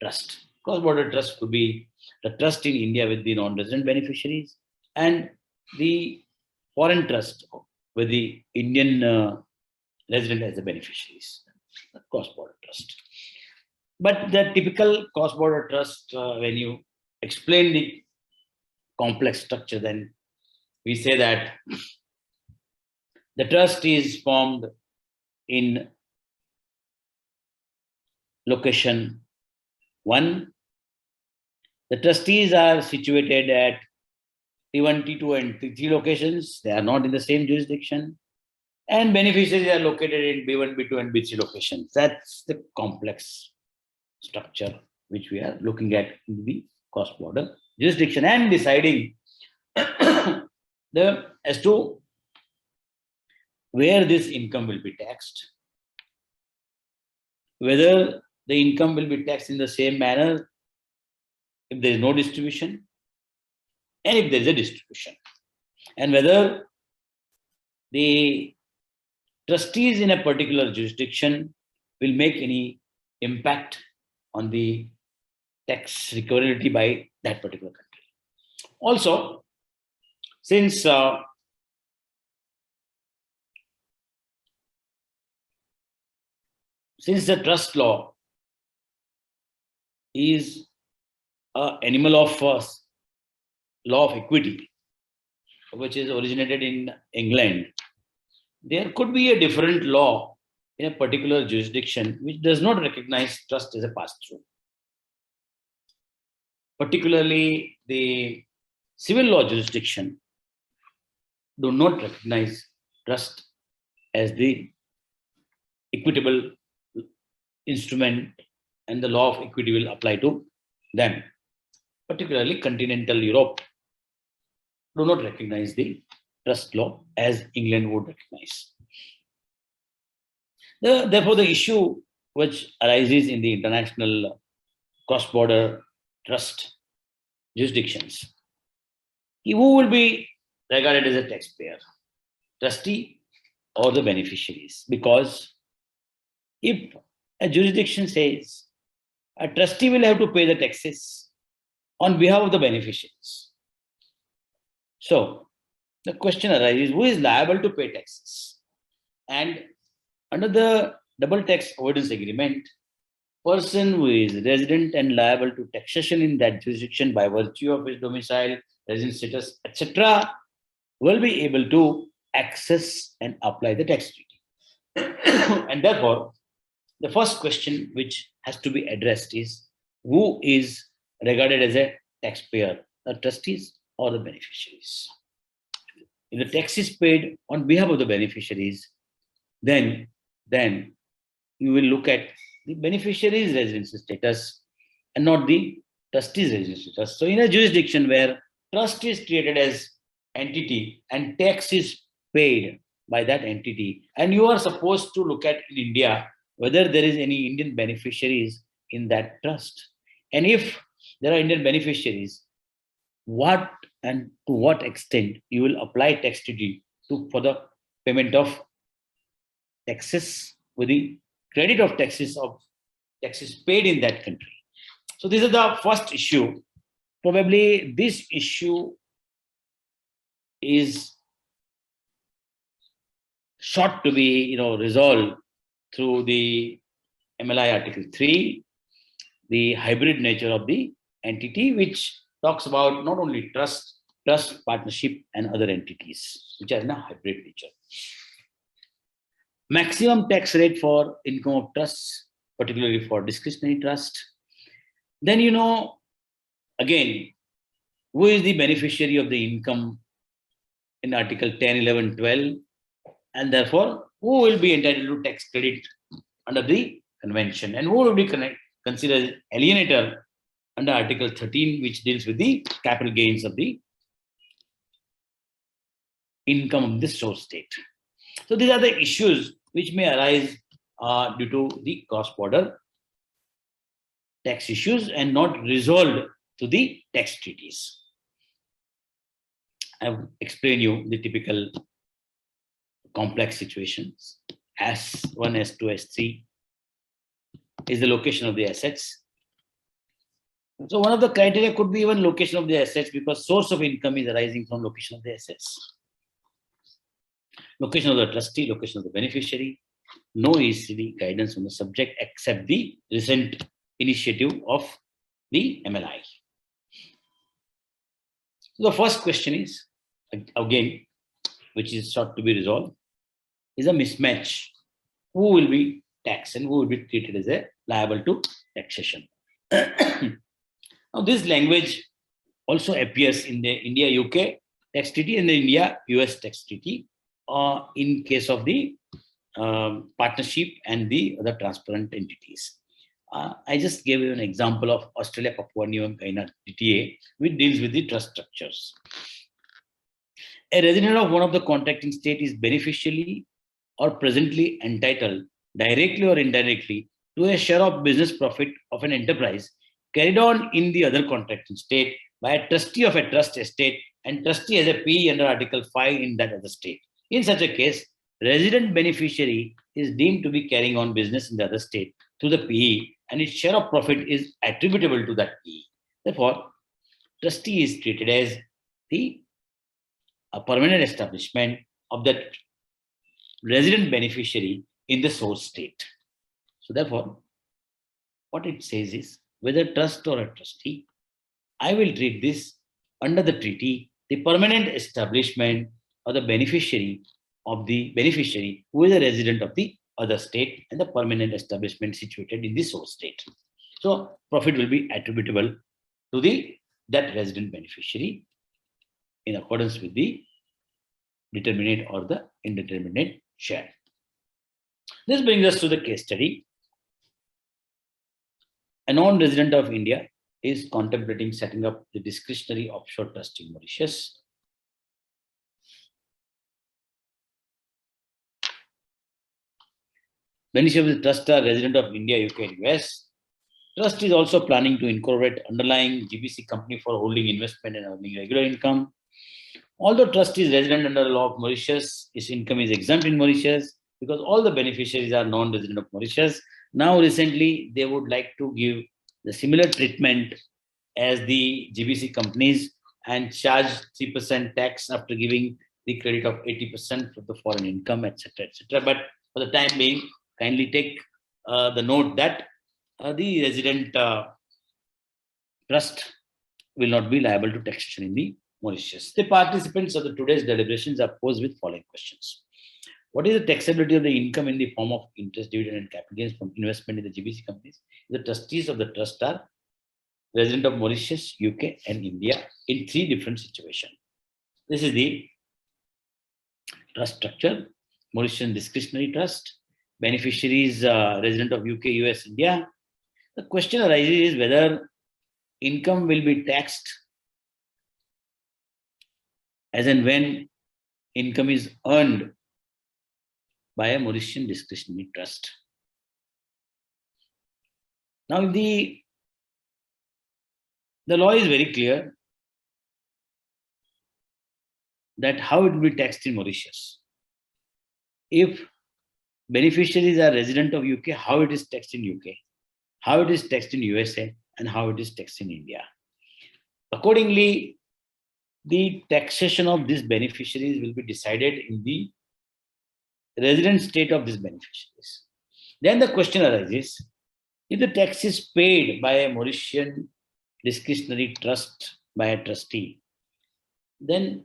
Speaker 1: trust? Cross-border trust could be the trust in India with the non-resident beneficiaries and the foreign trust with the Indian resident as the beneficiaries, the cross-border trust. But the typical cross-border trust, when you explain the complex structure, then we say that the trust is formed in location 1. The trustees are situated at T1, T2, and T3 locations. They are not in the same jurisdiction. And beneficiaries are located in B1, B2, and B3 locations. That's the complex structure which we are looking at in the cross-border jurisdiction and deciding as to where this income will be taxed, whether the income will be taxed in the same manner if there is no distribution and if there is a distribution, and whether the trustees in a particular jurisdiction will make any impact on the tax recoverability by that particular country. Also, since the trust law is an animal of law of equity, which is originated in England, there could be a different law in a particular jurisdiction which does not recognize trust as a pass-through. Particularly, the civil law jurisdiction do not recognize trust as the equitable instrument, and the law of equity will apply to them. Particularly, continental Europe do not recognize the trust law as England would recognize. Therefore, the issue which arises in the international cross-border trust jurisdictions, who will be regarded as a taxpayer, trustee or the beneficiaries? Because if a jurisdiction says a trustee will have to pay the taxes on behalf of the beneficiaries, so the question arises, who is liable to pay taxes? And under the double tax avoidance agreement, person who is resident and liable to taxation in that jurisdiction by virtue of his domicile, resident status, etc., will be able to access and apply the tax treaty. And therefore, the first question which has to be addressed is, who is regarded as a taxpayer, the trustees or the beneficiaries? If the tax is paid on behalf of the beneficiaries, then you will look at the beneficiary's residency status and not the trustee's residency status. So in a jurisdiction where trust is created as entity and tax is paid by that entity, and you are supposed to look at in India whether there is any Indian beneficiaries in that trust. And if there are Indian beneficiaries, what and to what extent you will apply tax treaty for the payment of taxes with the credit of taxes paid in that country. So this is the first issue. Probably this issue is sought to be resolved through the MLI Article 3, the hybrid nature of the entity, which talks about not only trust, partnership, and other entities, which are in a hybrid nature. Maximum tax rate for income of trusts, particularly for discretionary trust. Then, again, who is the beneficiary of the income in Article 10, 11, 12, and therefore, who will be entitled to tax credit under the convention, and who will be considered alienator under Article 13, which deals with the capital gains of the income of the source state. So these are the issues which may arise due to the cross-border tax issues and not resolved to the tax treaties. I've explained you the typical complex situations. S1, S2, S3 is the location of the assets. So one of the criteria could be even location of the assets, because source of income is arising from location of the assets. Location of the trustee, location of the beneficiary. No ECD guidance on the subject except the recent initiative of the MLI. So the first question is, again, which is sought to be resolved, is a mismatch. Who will be taxed and who will be treated as a liable to taxation? Now, this language also appears in the India-UK tax treaty and the India-US tax treaty in case of the partnership and the other transparent entities. I just gave you an example of Australia, Papua New Guinea TTA, which deals with the trust structures. A resident of one of the contracting state is beneficially or presently entitled, directly or indirectly, to a share of business profit of an enterprise carried on in the other contracting state by a trustee of a trust estate and trustee as a PE under Article 5 in that other state. In such a case, resident beneficiary is deemed to be carrying on business in the other state through the PE, and its share of profit is attributable to that PE. Therefore, trustee is treated as the a permanent establishment of that resident beneficiary in the source state. So therefore, what it says is, whether trust or a trustee, I will treat this under the treaty, the permanent establishment or the beneficiary who is a resident of the other state and the permanent establishment situated in the source state. So profit will be attributable to that resident beneficiary in accordance with the determinate or the indeterminate share. This brings us to the case study. A non-resident of India is contemplating setting up the discretionary offshore trust in Mauritius. Beneficiaries of the trust are resident of India, UK, and US. Trust is also planning to incorporate underlying GBC company for holding investment and earning regular income. Although trust is resident under the law of Mauritius, its income is exempt in Mauritius because all the beneficiaries are non-resident of Mauritius. Now, recently, they would like to give the similar treatment as the GBC companies and charge 3% tax after giving the credit of 80% for the foreign income, etc., etc. But for the time being, kindly take the note that the resident trust will not be liable to taxation in the Mauritius. The participants of today's deliberations are posed with following questions. What is the taxability of the income in the form of interest, dividend, and capital gains from investment in the GBC companies? The trustees of the trust are resident of Mauritius, UK, and India in 3 different situations. This is the trust structure: Mauritian discretionary trust, beneficiaries resident of UK, US, India. The question arises is whether income will be taxed as and when income is earned by a Mauritian discretionary trust. Now, the law is very clear that how it will be taxed in Mauritius. If beneficiaries are resident of UK, how it is taxed in UK, how it is taxed in USA, and how it is taxed in India. Accordingly, the taxation of these beneficiaries will be decided in the resident state of these beneficiaries. Then the question arises, if the tax is paid by a Mauritian discretionary trust by a trustee, then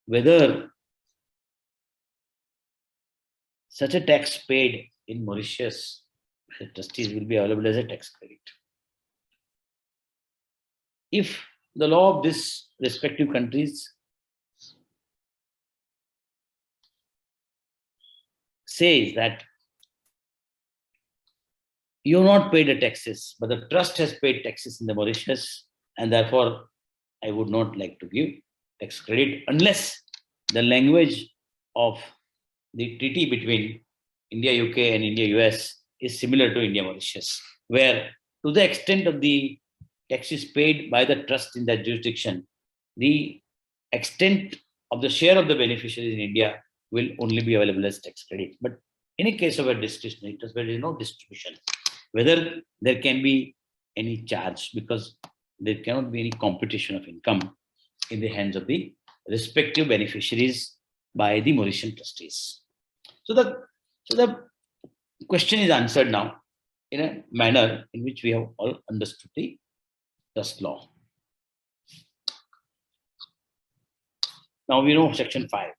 Speaker 1: whether such a tax paid in Mauritius by the trustees will be available as a tax credit. If the law of these respective countries says that you have not paid the taxes, but the trust has paid taxes in the Mauritius, and therefore I would not like to give tax credit unless the language of the treaty between India, UK, and India, US is similar to India, Mauritius, where to the extent of the taxes paid by the trust in that jurisdiction, the extent of the share of the beneficiaries in India will only be available as tax credit. But in a case of a discretionary trust where there is no distribution, whether there can be any charge, because there cannot be any competition of income in the hands of the respective beneficiaries by the Mauritian trustees. So the question is answered now in a manner in which we have all understood the trust law. Now we know section 5.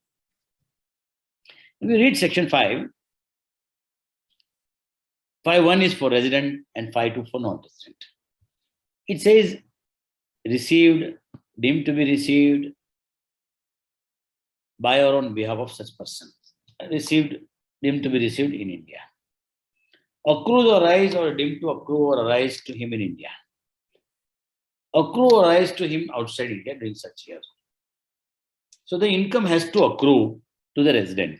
Speaker 1: When we read section 5, 5.1 is for resident and 5.2 for non-resident. It says received, deemed to be received by or on behalf of such person. Received, deemed to be received in India. Accrues or arise or deemed to accrue or arise to him in India. Accrue or arise to him outside India during such year. So the income has to accrue to the resident.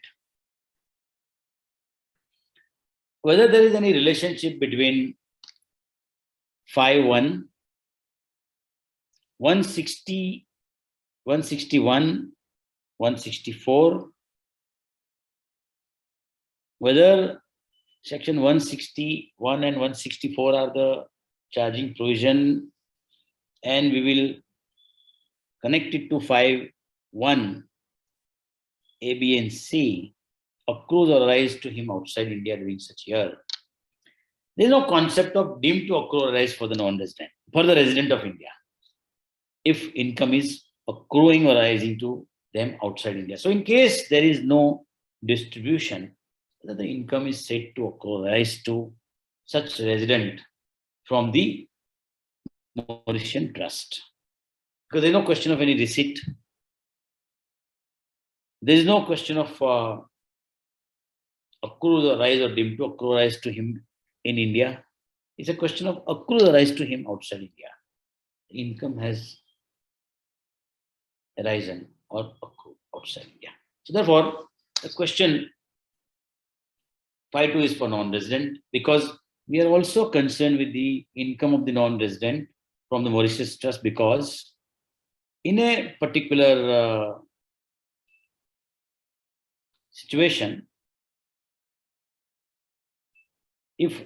Speaker 1: Whether there is any relationship between 5.1, 160, 161, 164, whether section 161 and 164 are the charging provision, and we will connect it to 5.1, A, B, and C, accrues or arise to him outside India during such year. There is no concept of deemed to accrue or arise for the non-resident, for the resident of India, if income is accruing or arising to them outside India. So in case there is no distribution, the income is said to accrue or arise to such resident from the Mauritian trust. Because there is no question of any receipt. There is no question of accrue or arise or deemed to accrue or arise to him in India. It's a question of accrue or arise to him outside India. Income has arisen or accrued outside India. So therefore, the question 5.2 is for non-resident, because we are also concerned with the income of the non-resident from the Mauritius Trust, because in a particular situation, if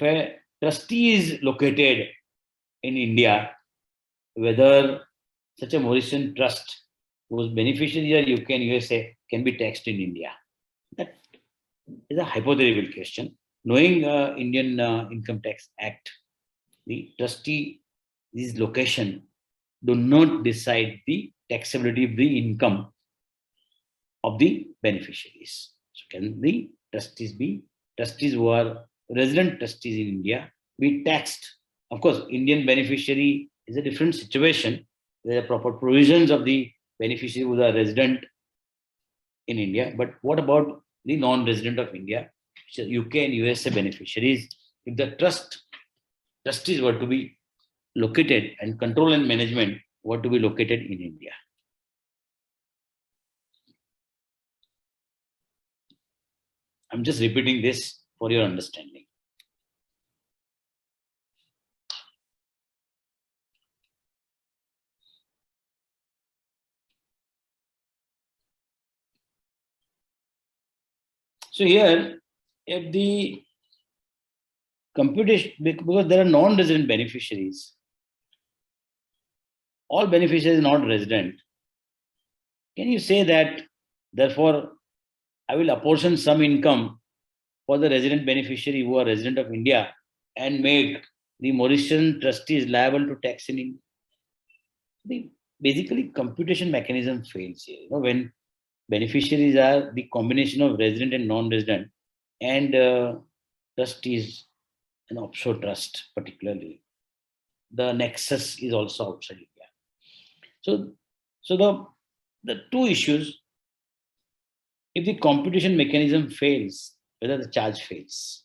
Speaker 1: a trustee is located in India, whether such a Mauritian trust whose beneficiaries are UK and USA can be taxed in India. That is a hypothetical question. Knowing Indian Income Tax Act, the trustee's location do not decide the taxability of the income of the beneficiaries. So can the trustees who are resident trustees in India be taxed? Of course, Indian beneficiary is a different situation. There are proper provisions of the beneficiary who are resident in India. But what about the non-resident of India, which are UK and USA beneficiaries? If the trustees were to be located and control and management were to be located in India. I'm just repeating this for your understanding. So here, if the computation, because there are non-resident beneficiaries, all beneficiaries not resident, can you say that, therefore, I will apportion some income for the resident beneficiary who are resident of India and make the Mauritian trustees liable to tax in India? The basically computation mechanism fails here. When beneficiaries are the combination of resident and non-resident, and trustees, an offshore trust particularly, the nexus is also outside India. So the two issues, if the computation mechanism fails, whether the charge fails,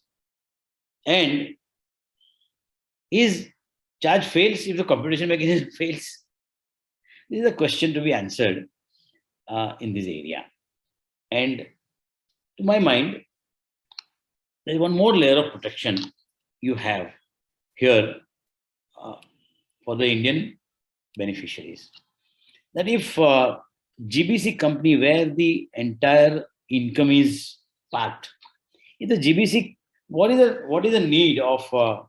Speaker 1: and is charge fails if the computation mechanism fails? This is a question to be answered in this area. And to my mind, there is one more layer of protection you have here for the Indian beneficiaries. That if GBC company where the entire income is parked, if the GBC, what is the need of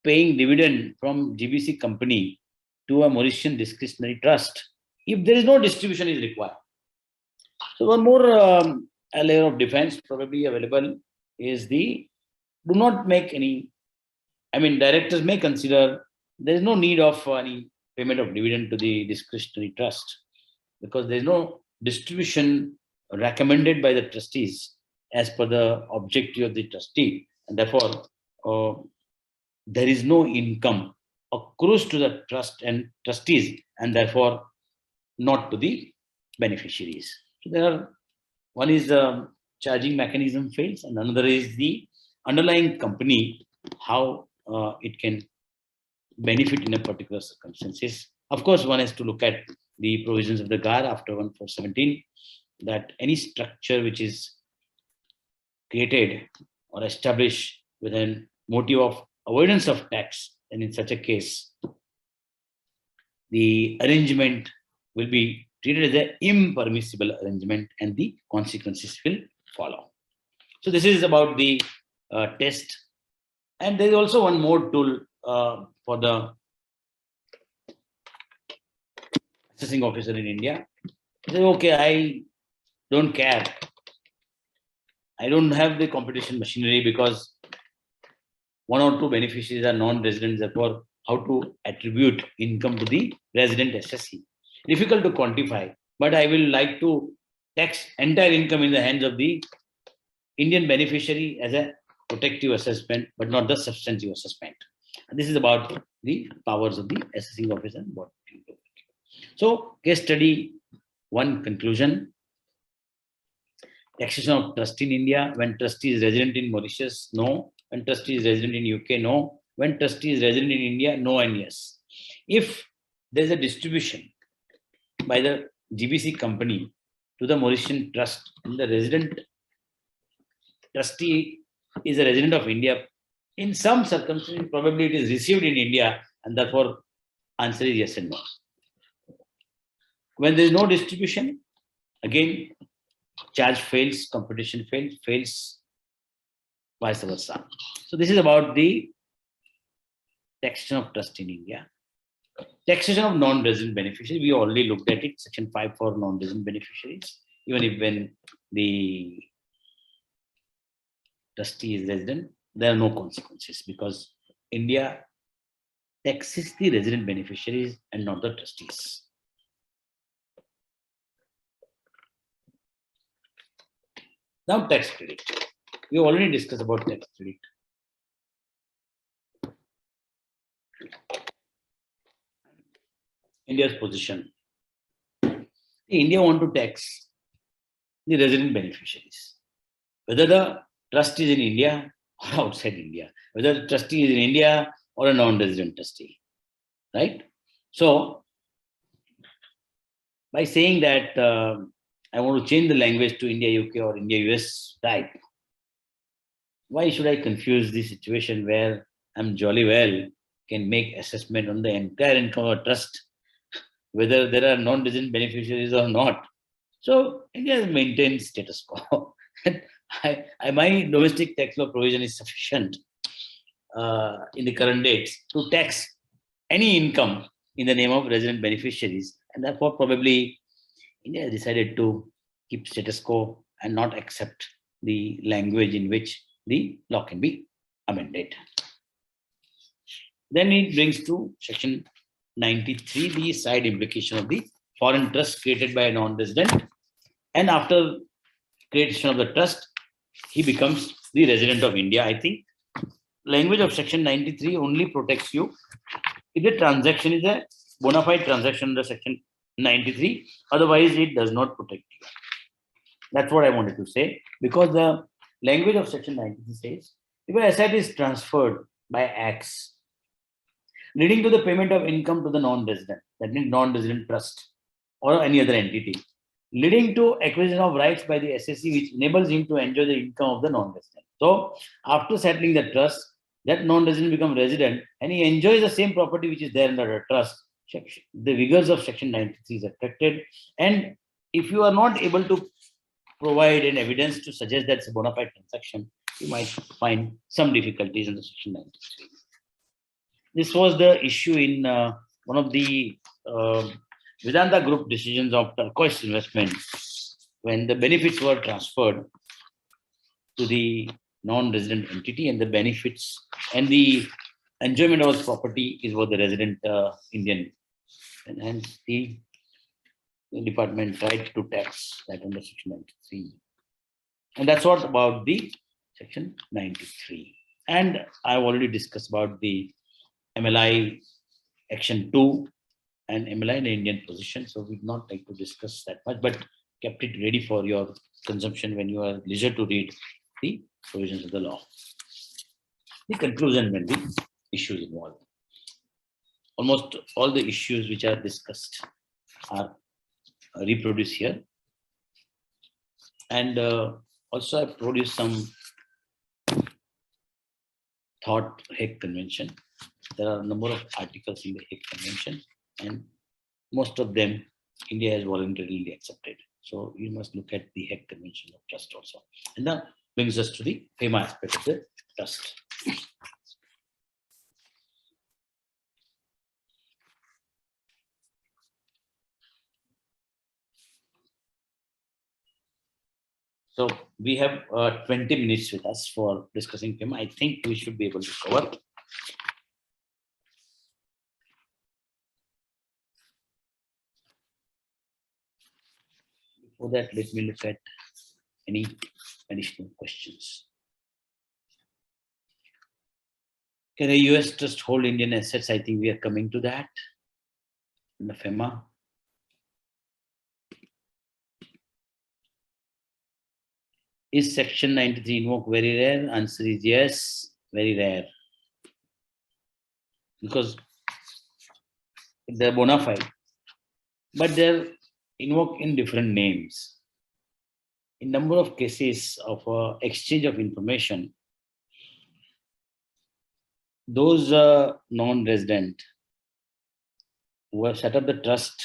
Speaker 1: paying dividend from GBC company to a Mauritian discretionary trust if there is no distribution is required? So one more a layer of defense probably available is the do not make any, directors may consider there is no need of any payment of dividend to the discretionary trust because there is no distribution recommended by the trustees as per the objective of the trustee, and therefore there is no income accrues to the trust and trustees, and therefore not to the beneficiaries. So there are, one is charging mechanism fails, and another is the underlying company, how it can benefit in a particular circumstances. Of course, one has to look at the provisions of the GAR after 1417, that any structure which is created or established with a motive of avoidance of tax, then in such a case, the arrangement will be treated as an impermissible arrangement and the consequences will follow. So this is about the test. And there is also one more tool for the assessing officer in India. They say, okay, I don't care. I don't have the competition machinery because one or two beneficiaries are non-residents, therefore how to attribute income to the resident SSC. Difficult to quantify, but I will like to tax entire income in the hands of the Indian beneficiary as a protective assessment, but not the substantive assessment. And this is about the powers of the assessing officer and what to do. So, case study one, conclusion. Taxation of trust in India. When trustee is resident in Mauritius, no. When trustee is resident in UK, no. When trustee is resident in India, no and yes. If there is a distribution by the GBC company to the Mauritian trust, and the resident trustee is a resident of India, in some circumstances, probably it is received in India, and therefore answer is yes and no. When there is no distribution, again, charge fails, competition fails, vice versa. So this is about the taxation of trust in India. Taxation of non-resident beneficiaries, we already looked at it, section 5 for non-resident beneficiaries. Even if when the trustee is resident, there are no consequences because India taxes the resident beneficiaries and not the trustees. Now tax credit. We already discussed about tax credit. India's position. India want to tax the resident beneficiaries. Whether the trust is in India or outside India, whether the trustee is in India or a non-resident trustee, right? So, by saying that I want to change the language to India, UK or India, US type, why should I confuse the situation where I'm jolly well can make assessment on the entire income of a trust, whether there are non-resident beneficiaries or not? So India has maintained status quo. My domestic tax law provision is sufficient in the current dates to tax any income in the name of resident beneficiaries, and therefore probably India has decided to keep status quo and not accept the language in which the law can be amended. Then it brings to section 93, the side implication of the foreign trust created by a non-resident, and after creation of the trust, he becomes the resident of India. I think language of section 93 only protects you if the transaction is a bona fide transaction under section 93, otherwise it does not protect you. That's what I wanted to say, because the language of section 93 says, if an asset is transferred by acts leading to the payment of income to the non-resident, that means non-resident trust or any other entity, leading to acquisition of rights by the SSC, which enables him to enjoy the income of the non-resident. So after settling the trust, that non-resident becomes resident and he enjoys the same property which is there under the trust. The vigors of section 93 is affected, and if you are not able to provide an evidence to suggest that it's a bona fide transaction, you might find some difficulties in the section 93. This was the issue in one of the Vedanta Group decisions of turquoise investment, when the benefits were transferred to the non-resident entity, and the benefits and the enjoyment of its property is for the resident Indian, and hence the department tried to tax that under section 93. And that's what about the section 93. And I've already discussed about the MLI action 2 and MLI in the Indian position, so we'd not like to discuss that much, but kept it ready for your consumption when you are leisure to read the provisions of the law. The conclusion when the issues involved. Almost all the issues which are discussed are reproduced here. And also I produced some thought Hague Convention. There are a number of articles in the Hague Convention, and most of them India has voluntarily accepted. So you must look at the Hague Convention of Trust also. And that brings us to the FEMA aspect of the trust. So we have 20 minutes with us for discussing FEMA. I think we should be able to cover. Before that, let me look at any additional questions. Can a US trust hold Indian assets? I think we are coming to that in the FEMA. Is Section 93 invoked? Very rare. Answer is yes, very rare. Because they're bona fide, but they're invoked in different names. In number of cases of exchange of information, those non-resident who have set up the trust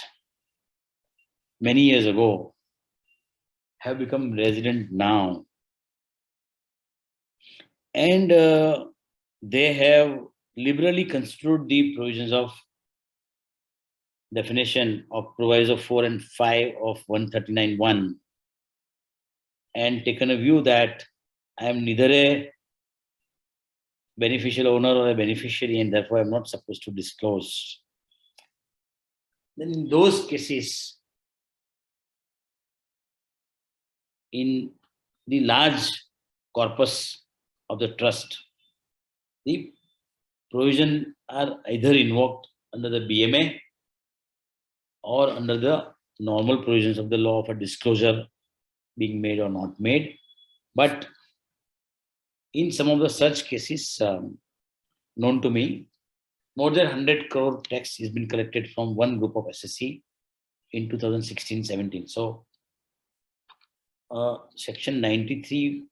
Speaker 1: many years ago have become resident now. And they have liberally construed the provisions of definition of proviso 4 and 5 of 139(1) and taken a view that I am neither a beneficial owner or a beneficiary, and therefore I'm not supposed to disclose. Then in those cases, in the large corpus of the trust, the provision are either invoked under the BMA or under the normal provisions of the law of a disclosure being made or not made. But in some of the such cases known to me, more than 100 crore tax has been collected from one group of SSC in 2016-17. So Section 93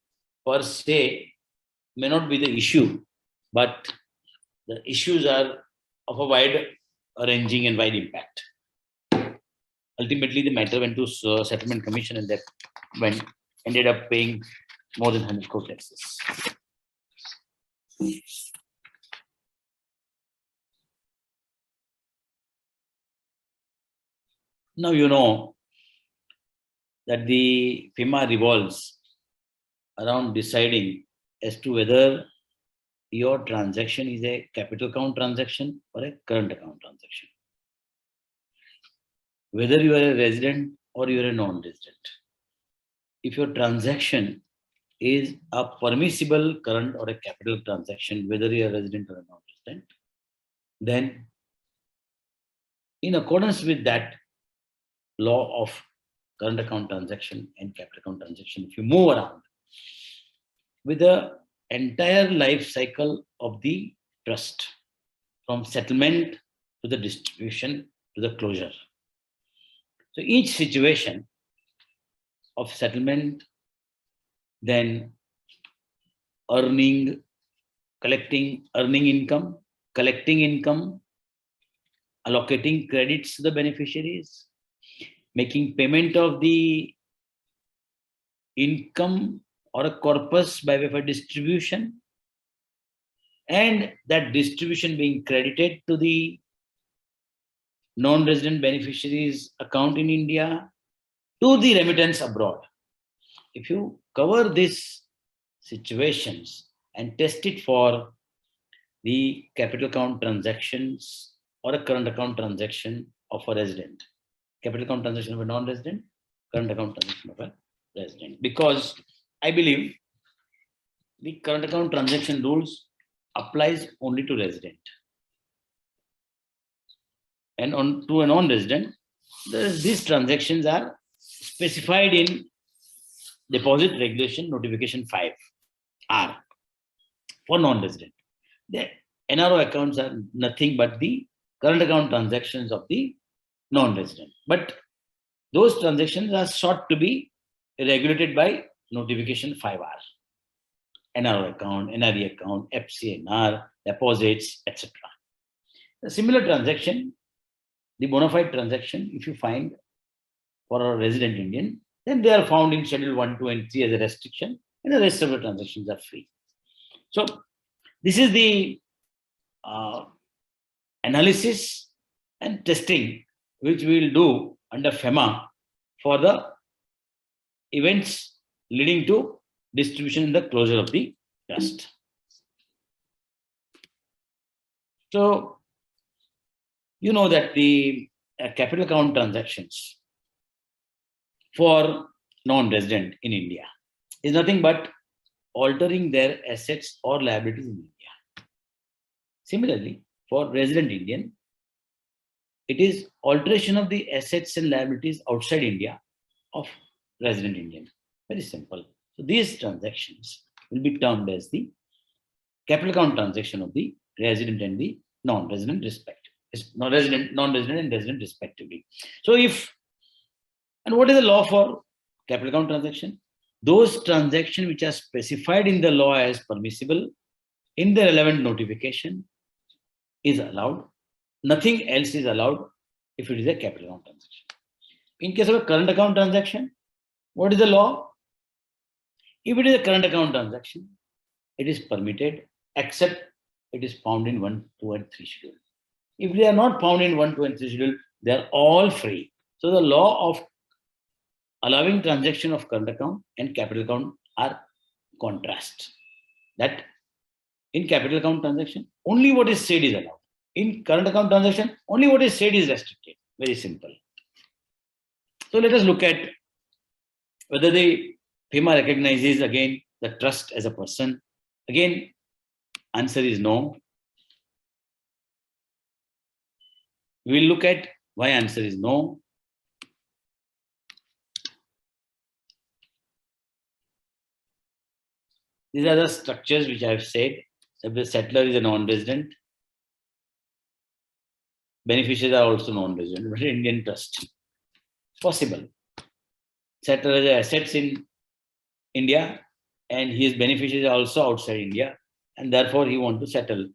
Speaker 1: per se may not be the issue, but the issues are of a wide ranging and wide impact. Ultimately, the matter went to Settlement Commission, and that ended up paying more than 100 crore taxes. Now you know that the FEMA revolves around deciding as to whether your transaction is a capital account transaction or a current account transaction. Whether you are a resident or you are a non-resident. If your transaction is a permissible current or a capital transaction, whether you are a resident or a non-resident, then in accordance with that law of current account transaction and capital account transaction, if you move around with the entire life cycle of the trust, from settlement to the distribution to the closure. So each situation of settlement, then earning income, collecting income, allocating credits to the beneficiaries, making payment of the income or a corpus by way of a distribution, and that distribution being credited to the non-resident beneficiaries account in India to the remittance abroad. If you cover these situations and test it for the capital account transactions or a current account transaction of a resident, capital account transaction of a non-resident, current account transaction of a resident. Because I believe the current account transaction rules applies only to resident. And to a non-resident, these transactions are specified in Deposit Regulation Notification 5 R for non-resident. The NRO accounts are nothing but the current account transactions of the non-resident. But those transactions are sought to be regulated by Notification 5R. NRO account, NRE account, FCNR, deposits, etc. A similar transaction, the bona fide transaction, if you find for a resident Indian, then they are found in Schedule 1, 2, and 3 as a restriction, and the rest of the transactions are free. So, this is the analysis and testing which we will do under FEMA for the events leading to distribution and the closure of the trust. So, you know that the capital account transactions for non-resident in India is nothing but altering their assets or liabilities in India. Similarly, for resident Indian, it is alteration of the assets and liabilities outside India of resident Indian. Very simple. So these transactions will be termed as the capital account transaction of the resident and the non-resident non-resident and resident respectively. So and what is the law for capital account transaction? Those transactions which are specified in the law as permissible in the relevant notification is allowed. Nothing else is allowed if it is a capital account transaction. In case of a current account transaction, what is the law? If it is a current account transaction, it is permitted except it is found in 1, 2, and 3 schedule. If they are not found in 1, 2, and 3 schedule, they are all free. So the law of allowing transaction of current account and capital account are contrast. That in capital account transaction, only what is said is allowed. In current account transaction, only what is said is restricted. Very simple. So let us look at whether the FEMA recognizes again the trust as a person. Again, answer is no. We will look at why answer is no. These are the structures which I have said. If the settler is a non-resident, beneficiaries are also non-resident, but Indian trust. It's possible. Settler has assets in India and his beneficiaries are also outside India, and therefore he wants to settle.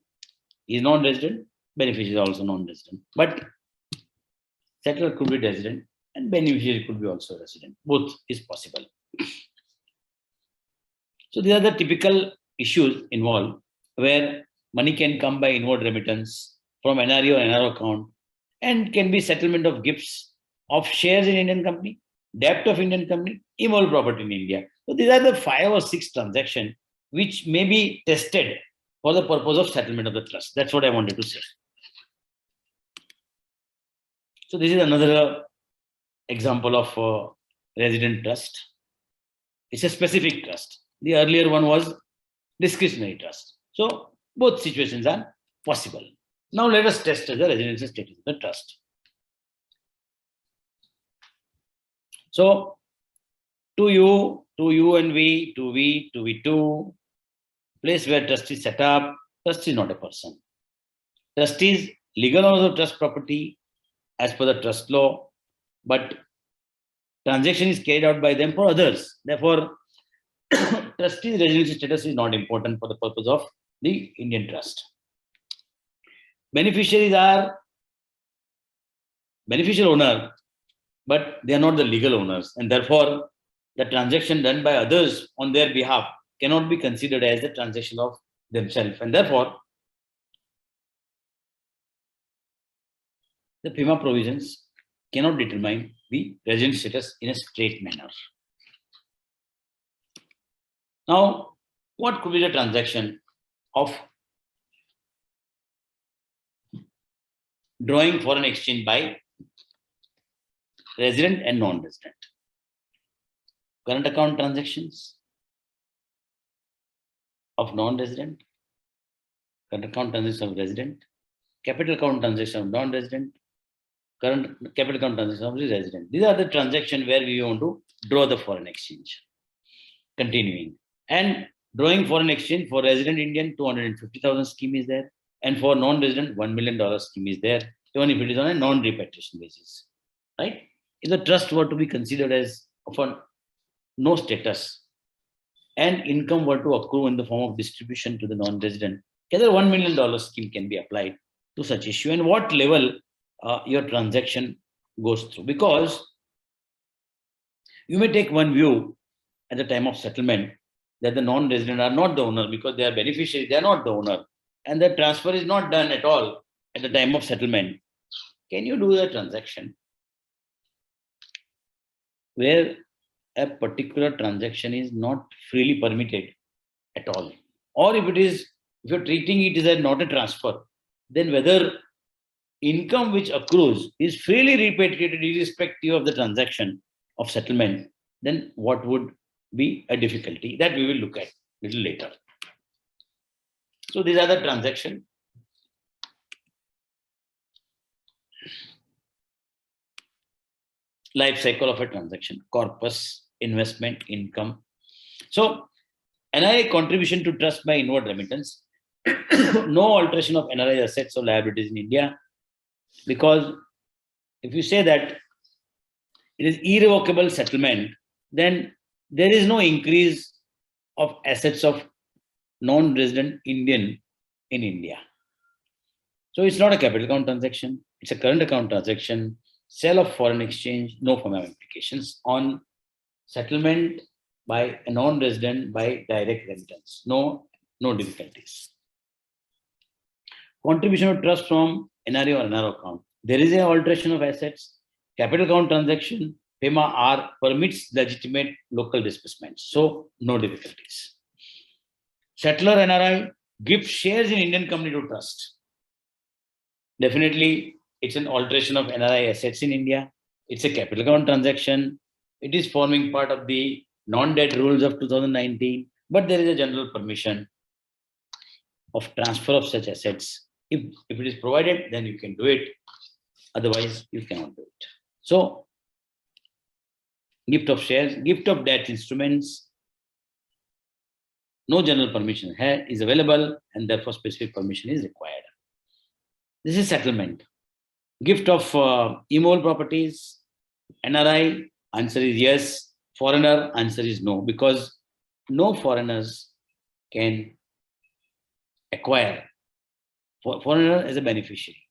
Speaker 1: He is non-resident, beneficiary is also non-resident. But settler could be resident and beneficiary could be also resident. Both is possible. So these are the typical issues involved where money can come by inward remittance from NRE or NRO account and can be settlement of gifts of shares in Indian company, debt of Indian company, immovable property in India. So these are the 5 or 6 transactions which may be tested for the purpose of settlement of the trust. That's what I wanted to say. So this is another example of resident trust. It's a specific trust. The earlier one was discretionary trust. So both situations are possible. Now let us test the residential status of the trust. So to you and we, to we2, place where trust is set up, trust is not a person. Trust is legal owners of trust property as per the trust law, but transaction is carried out by them for others. Therefore, trustee's residential status is not important for the purpose of the Indian trust. Beneficiaries are beneficial owner, but they are not the legal owners, and therefore the transaction done by others on their behalf cannot be considered as the transaction of themselves, and therefore the FEMA provisions cannot determine the resident status in a straight manner. Now, what could be the transaction of drawing foreign exchange by resident and non-resident? Current account transactions of non-resident, current account transactions of resident, capital account transactions of non-resident, current capital account transaction of the resident. These are the transactions where we want to draw the foreign exchange. Continuing. And drawing foreign exchange for resident Indian, 250,000 scheme is there. And for non-resident, $1 million scheme is there, even if it is on a non-repatriation basis. Right? If the trust were to be considered as of a no status and income were to accrue in the form of distribution to the non-resident, whether $1 million scheme can be applied to such issue and what level your transaction goes through. Because you may take one view at the time of settlement that the non-resident are not the owner because they are beneficiaries, they are not the owner, and the transfer is not done at all at the time of settlement. Can you do the transaction where a particular transaction is not freely permitted at all? Or if you're treating it as not a transfer, then whether income which accrues is freely repatriated irrespective of the transaction of settlement, then what would be a difficulty that we will look at a little later. So these are the transaction. Life cycle of a transaction: corpus, investment, income. So NRI contribution to trust by inward remittance. No alteration of NRI assets or liabilities in India, because if you say that it is irrevocable settlement, then there is no increase of assets of non-resident Indian in India. So it's not a capital account transaction, it's a current account transaction. Sale of foreign exchange, no FEMA implications. On settlement by a non-resident by direct remittance, no difficulties. Contribution of trust from NRA or NRO account. There is an alteration of assets. Capital account transaction, FEMA R permits legitimate local disbursements. So no difficulties. Settler NRI gives shares in Indian company to trust. Definitely, it's an alteration of NRI assets in India. It's a capital account transaction. It is forming part of the non-debt rules of 2019, but there is a general permission of transfer of such assets. If it is provided, then you can do it. Otherwise, you cannot do it. So, gift of shares, gift of debt instruments, no general permission here is available, and therefore specific permission is required. This is settlement. Gift of immovable properties, NRI, answer is yes. Foreigner, answer is no, because no foreigners can acquire. Foreigner as a beneficiary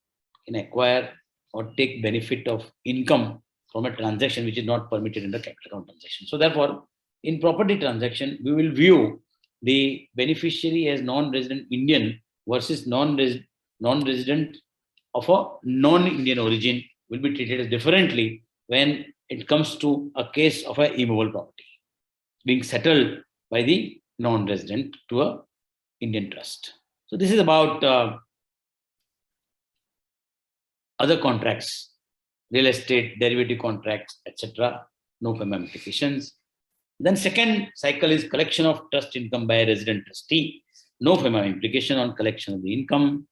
Speaker 1: can acquire or take benefit of income from a transaction which is not permitted in the capital account transaction. So therefore, in property transaction, we will view the beneficiary as non-resident Indian versus non-resident of a non-Indian origin will be treated as differently when it comes to a case of an immovable property being settled by the non-resident to a Indian trust. So this is about other contracts, real estate, derivative contracts, etc. No FEMA implications. Then second cycle is collection of trust income by a resident trustee. No FEMA implication on collection of the income.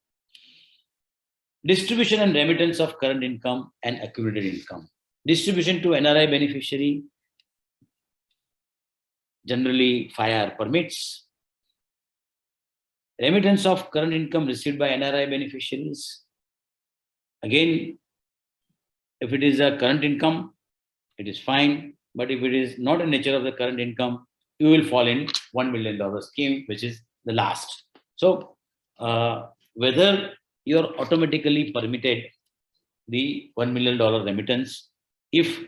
Speaker 1: Distribution and remittance of current income and accumulated income. Distribution to NRI beneficiary, generally FIRE permits. Remittance of current income received by NRI beneficiaries. Again, if it is a current income, it is fine. But if it is not a nature of the current income, you will fall in $1 million scheme, which is the last. So whether you're automatically permitted the $1 million remittance, if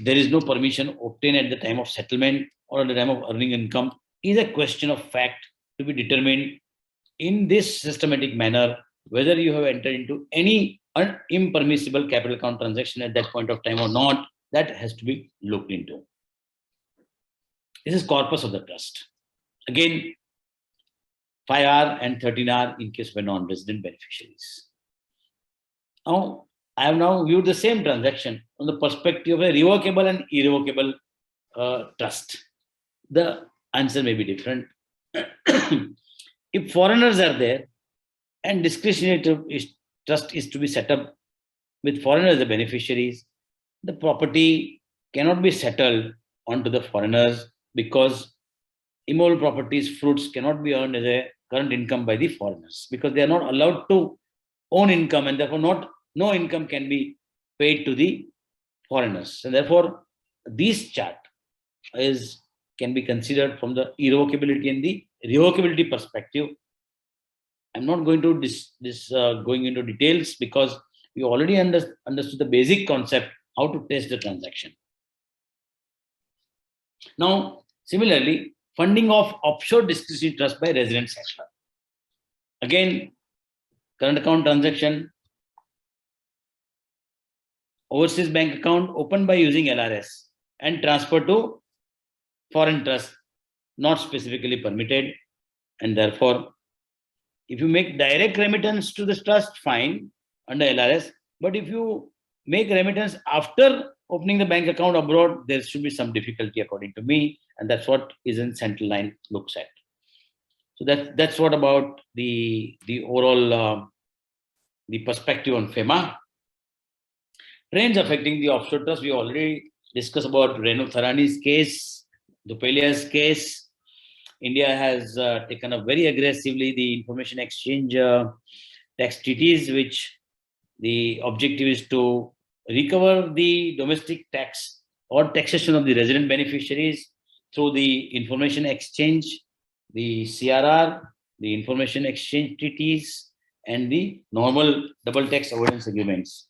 Speaker 1: there is no permission obtained at the time of settlement or at the time of earning income, is a question of fact to be determined in this systematic manner, whether you have entered into any impermissible capital account transaction at that point of time or not. That has to be looked into. This is corpus of the trust. Again, 5R and 13R in case of non-resident beneficiaries. Now, I have now viewed the same transaction from the perspective of a revocable and irrevocable trust. The answer may be different. If foreigners are there and discretionary trust is to be set up with foreigners as the beneficiaries, the property cannot be settled onto the foreigners because immovable properties, fruits cannot be earned as a current income by the foreigners because they are not allowed to own income, and therefore no income can be paid to the foreigners. And therefore, this chart is can be considered from the irrevocability and the revocability perspective. I'm not going to going into details because we already understood the basic concept how to test the transaction. Now, similarly, funding of offshore discretionary trust by resident settler. Again, current account transaction, overseas bank account opened by using LRS and transfer to foreign trust, not specifically permitted. And therefore, if you make direct remittance to this trust, fine, under LRS. But if you make remittance after opening the bank account abroad, there should be some difficulty according to me. And that's what is in central line looks at. So that's what about the overall the perspective on FEMA. Trends affecting the offshore trust, we already discussed about Renu Tharani's case, Dupelia's case. India has taken up very aggressively the information exchange tax treaties, which the objective is to recover the domestic tax or taxation of the resident beneficiaries through the information exchange, the CRR, the information exchange treaties, and the normal double tax avoidance agreements.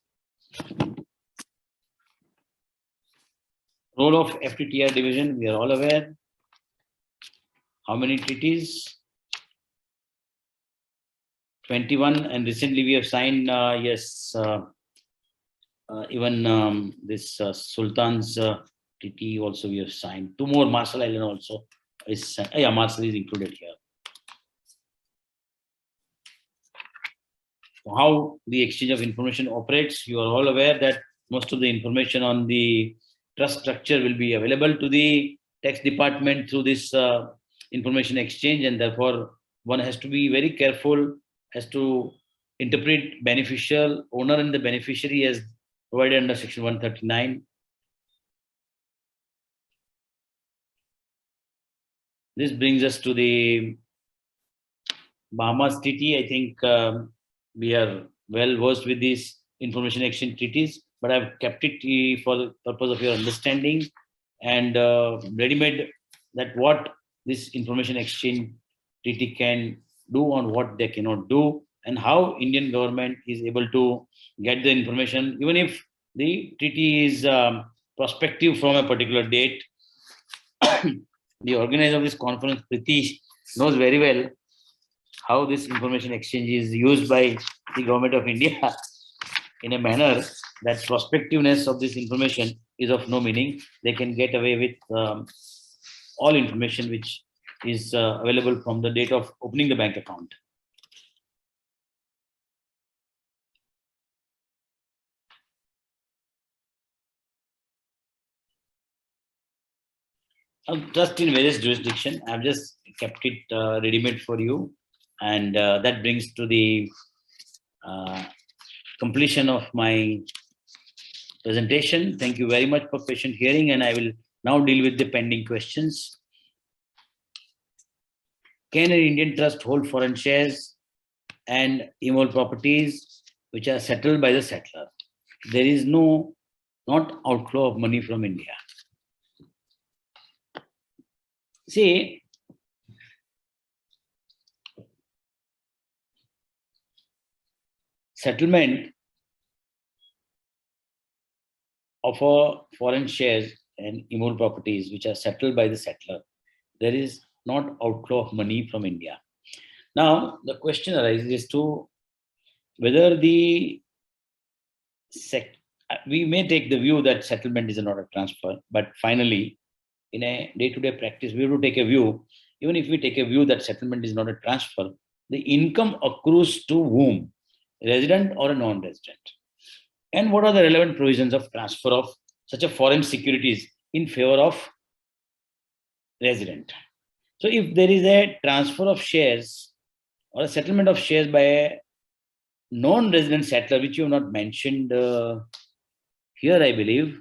Speaker 1: Role of FTTR division, we are all aware. How many treaties? 21, and recently we have signed, even this Sultan's treaty also we have signed. 2 more, Marshall Island also is, Marshall is included here. How the exchange of information operates, you are all aware that most of the information on the trust structure will be available to the tax department through this information exchange, and therefore one has to be very careful as to interpret beneficial owner and the beneficiary as provided under section 139. This brings us to the Bahamas treaty. I think we are well versed with these information exchange treaties, but I've kept it for the purpose of your understanding and ready-made that what this information exchange treaty can do on what they cannot do, and how Indian government is able to get the information, even if the treaty is prospective from a particular date. The organizer of this conference, Priti, knows very well how this information exchange is used by the government of India in a manner that prospectiveness of this information is of no meaning. They can get away with all information which is available from the date of opening the bank account. Trust in various jurisdictions. I've just kept it ready-made for you, and that brings to the completion of my presentation. Thank you very much for patient hearing, and I will now deal with the pending questions. Can an Indian trust hold foreign shares and immovable properties which are settled by the settler? There is not outflow of money from India. See, settlement of foreign shares and immovable properties which are settled by the settler, there is not outflow of money from India. Now, the question arises to whether we may take the view that settlement is not a transfer, but finally, in a day-to-day practice, we have to take a view, even if we take a view that settlement is not a transfer, the income accrues to whom? Resident or a non-resident? And what are the relevant provisions of transfer of such a foreign securities in favor of resident? So if there is a transfer of shares or a settlement of shares by a non-resident settler, which you have not mentioned here, I believe.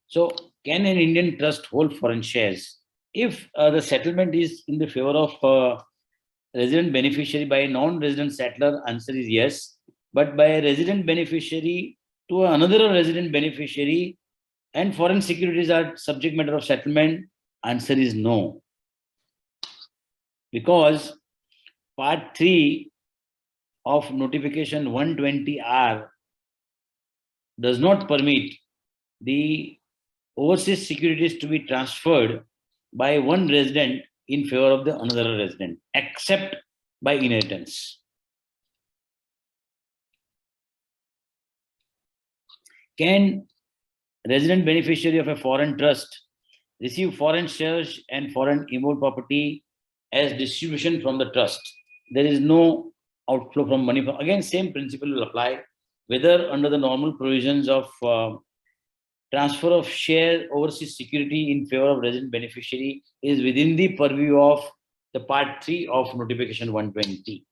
Speaker 1: So, can an Indian trust hold foreign shares? If the settlement is in the favor of resident beneficiary by a non-resident settler, answer is yes. But by a resident beneficiary to another resident beneficiary and foreign securities are subject matter of settlement, answer is no. Because part 3 of notification 120R does not permit the overseas securities to be transferred by one resident in favor of the another resident, except by inheritance. Can resident beneficiary of a foreign trust receive foreign shares and foreign immovable property as distribution from the trust? There is no outflow from money. Again, same principle will apply, whether under the normal provisions of transfer of share overseas security in favor of resident beneficiary is within the purview of the part 3 of notification 120.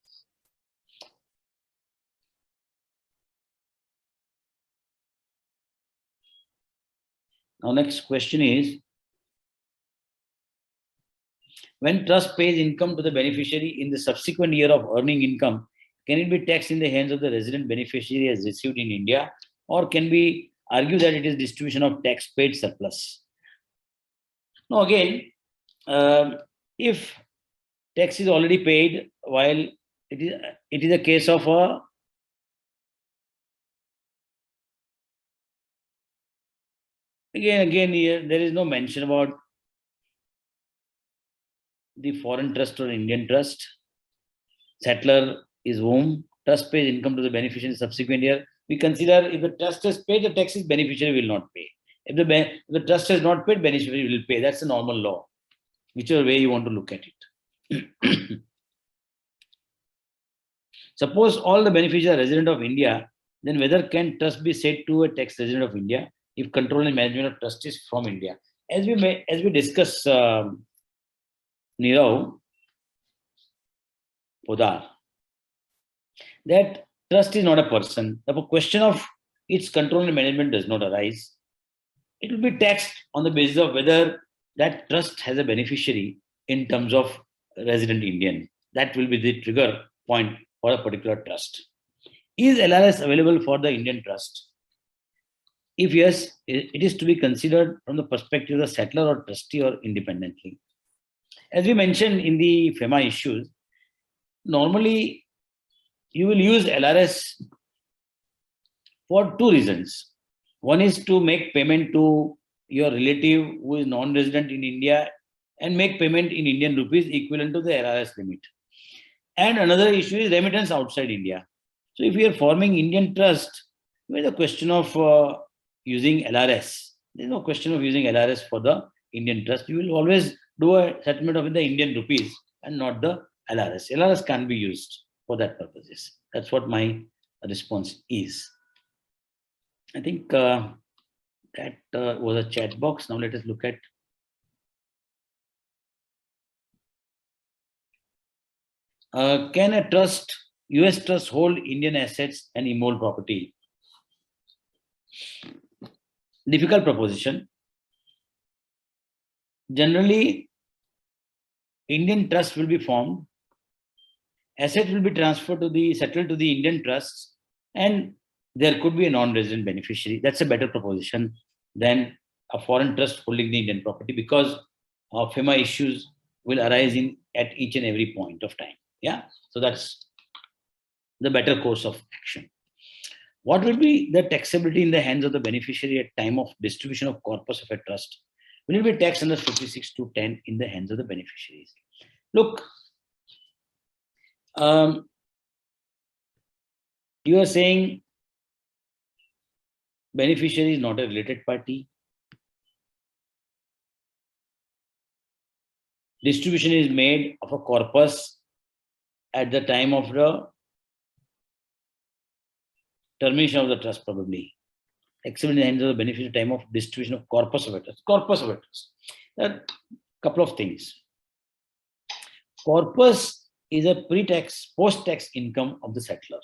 Speaker 1: Now, next question is, when trust pays income to the beneficiary in the subsequent year of earning income, can it be taxed in the hands of the resident beneficiary as received in India, or can we argue that it is distribution of tax paid surplus? Now, again, if tax is already paid, while it is a case of a again here there is no mention about the foreign trust or Indian trust. Settler is whom trust pays income to the beneficiary in the subsequent year. We consider if the trust has paid, the taxes beneficiary will not pay. If the trust has not paid, beneficiary will pay. That's a normal law, whichever way you want to look at it. Suppose all the beneficiaries are resident of India, then whether can trust be said to a tax resident of India if control and management of trust is from India? As we discuss, Nirav Podar, that trust is not a person. The question of its control and management does not arise. It will be taxed on the basis of whether that trust has a beneficiary in terms of resident Indian. That will be the trigger point for a particular trust. Is LRS available for the Indian trust? If yes, it is to be considered from the perspective of the settler or trustee or independently. As we mentioned in the FEMA issues, normally you will use LRS for two reasons. One is to make payment to your relative who is non-resident in India and make payment in Indian rupees equivalent to the LRS limit. And another issue is remittance outside India. So if we are forming Indian trust, there is a question of using LRS. There is no question of using LRS for the Indian trust. You will always do a settlement of the Indian rupees and not the LRS. LRS can be used for that purposes. That's what my response is. I think that was a chat box. Now let us look at can a trust, US trust, hold Indian assets and immovable property? Difficult proposition. Generally, Indian trust will be formed, assets will be transferred to the settled to the Indian trusts, and there could be a non-resident beneficiary. That's a better proposition than a foreign trust holding the Indian property, because FEMA issues will arise at each and every point of time. Yeah, so that's the better course of action. What will be the taxability in the hands of the beneficiary at time of distribution of corpus of a trust? Will it be taxed under 56 to 10 in the hands of the beneficiaries? Look, you are saying beneficiary is not a related party. Distribution is made of a corpus at the time of the termination of the trust, probably, except in the hands of the beneficiary at the time of distribution of corpus of a trust. Corpus of a trust. There are a couple of things. Corpus is a pre-tax, post-tax income of the settler.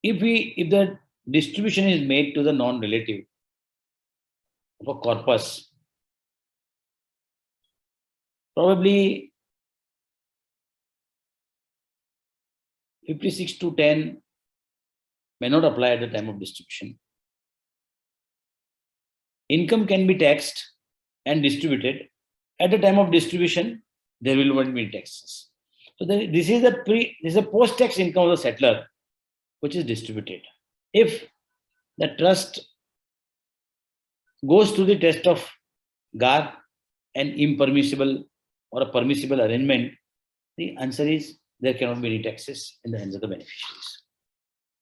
Speaker 1: If the distribution is made to the non-relative of a corpus, probably 56(2)(10 may not apply at the time of distribution. Income can be taxed and distributed. At the time of distribution, there will not be taxes. So this is a post-tax income of the settler, which is distributed. If the trust goes through the test of GAR, an impermissible or a permissible arrangement, the answer is there cannot be any taxes in the hands of the beneficiaries.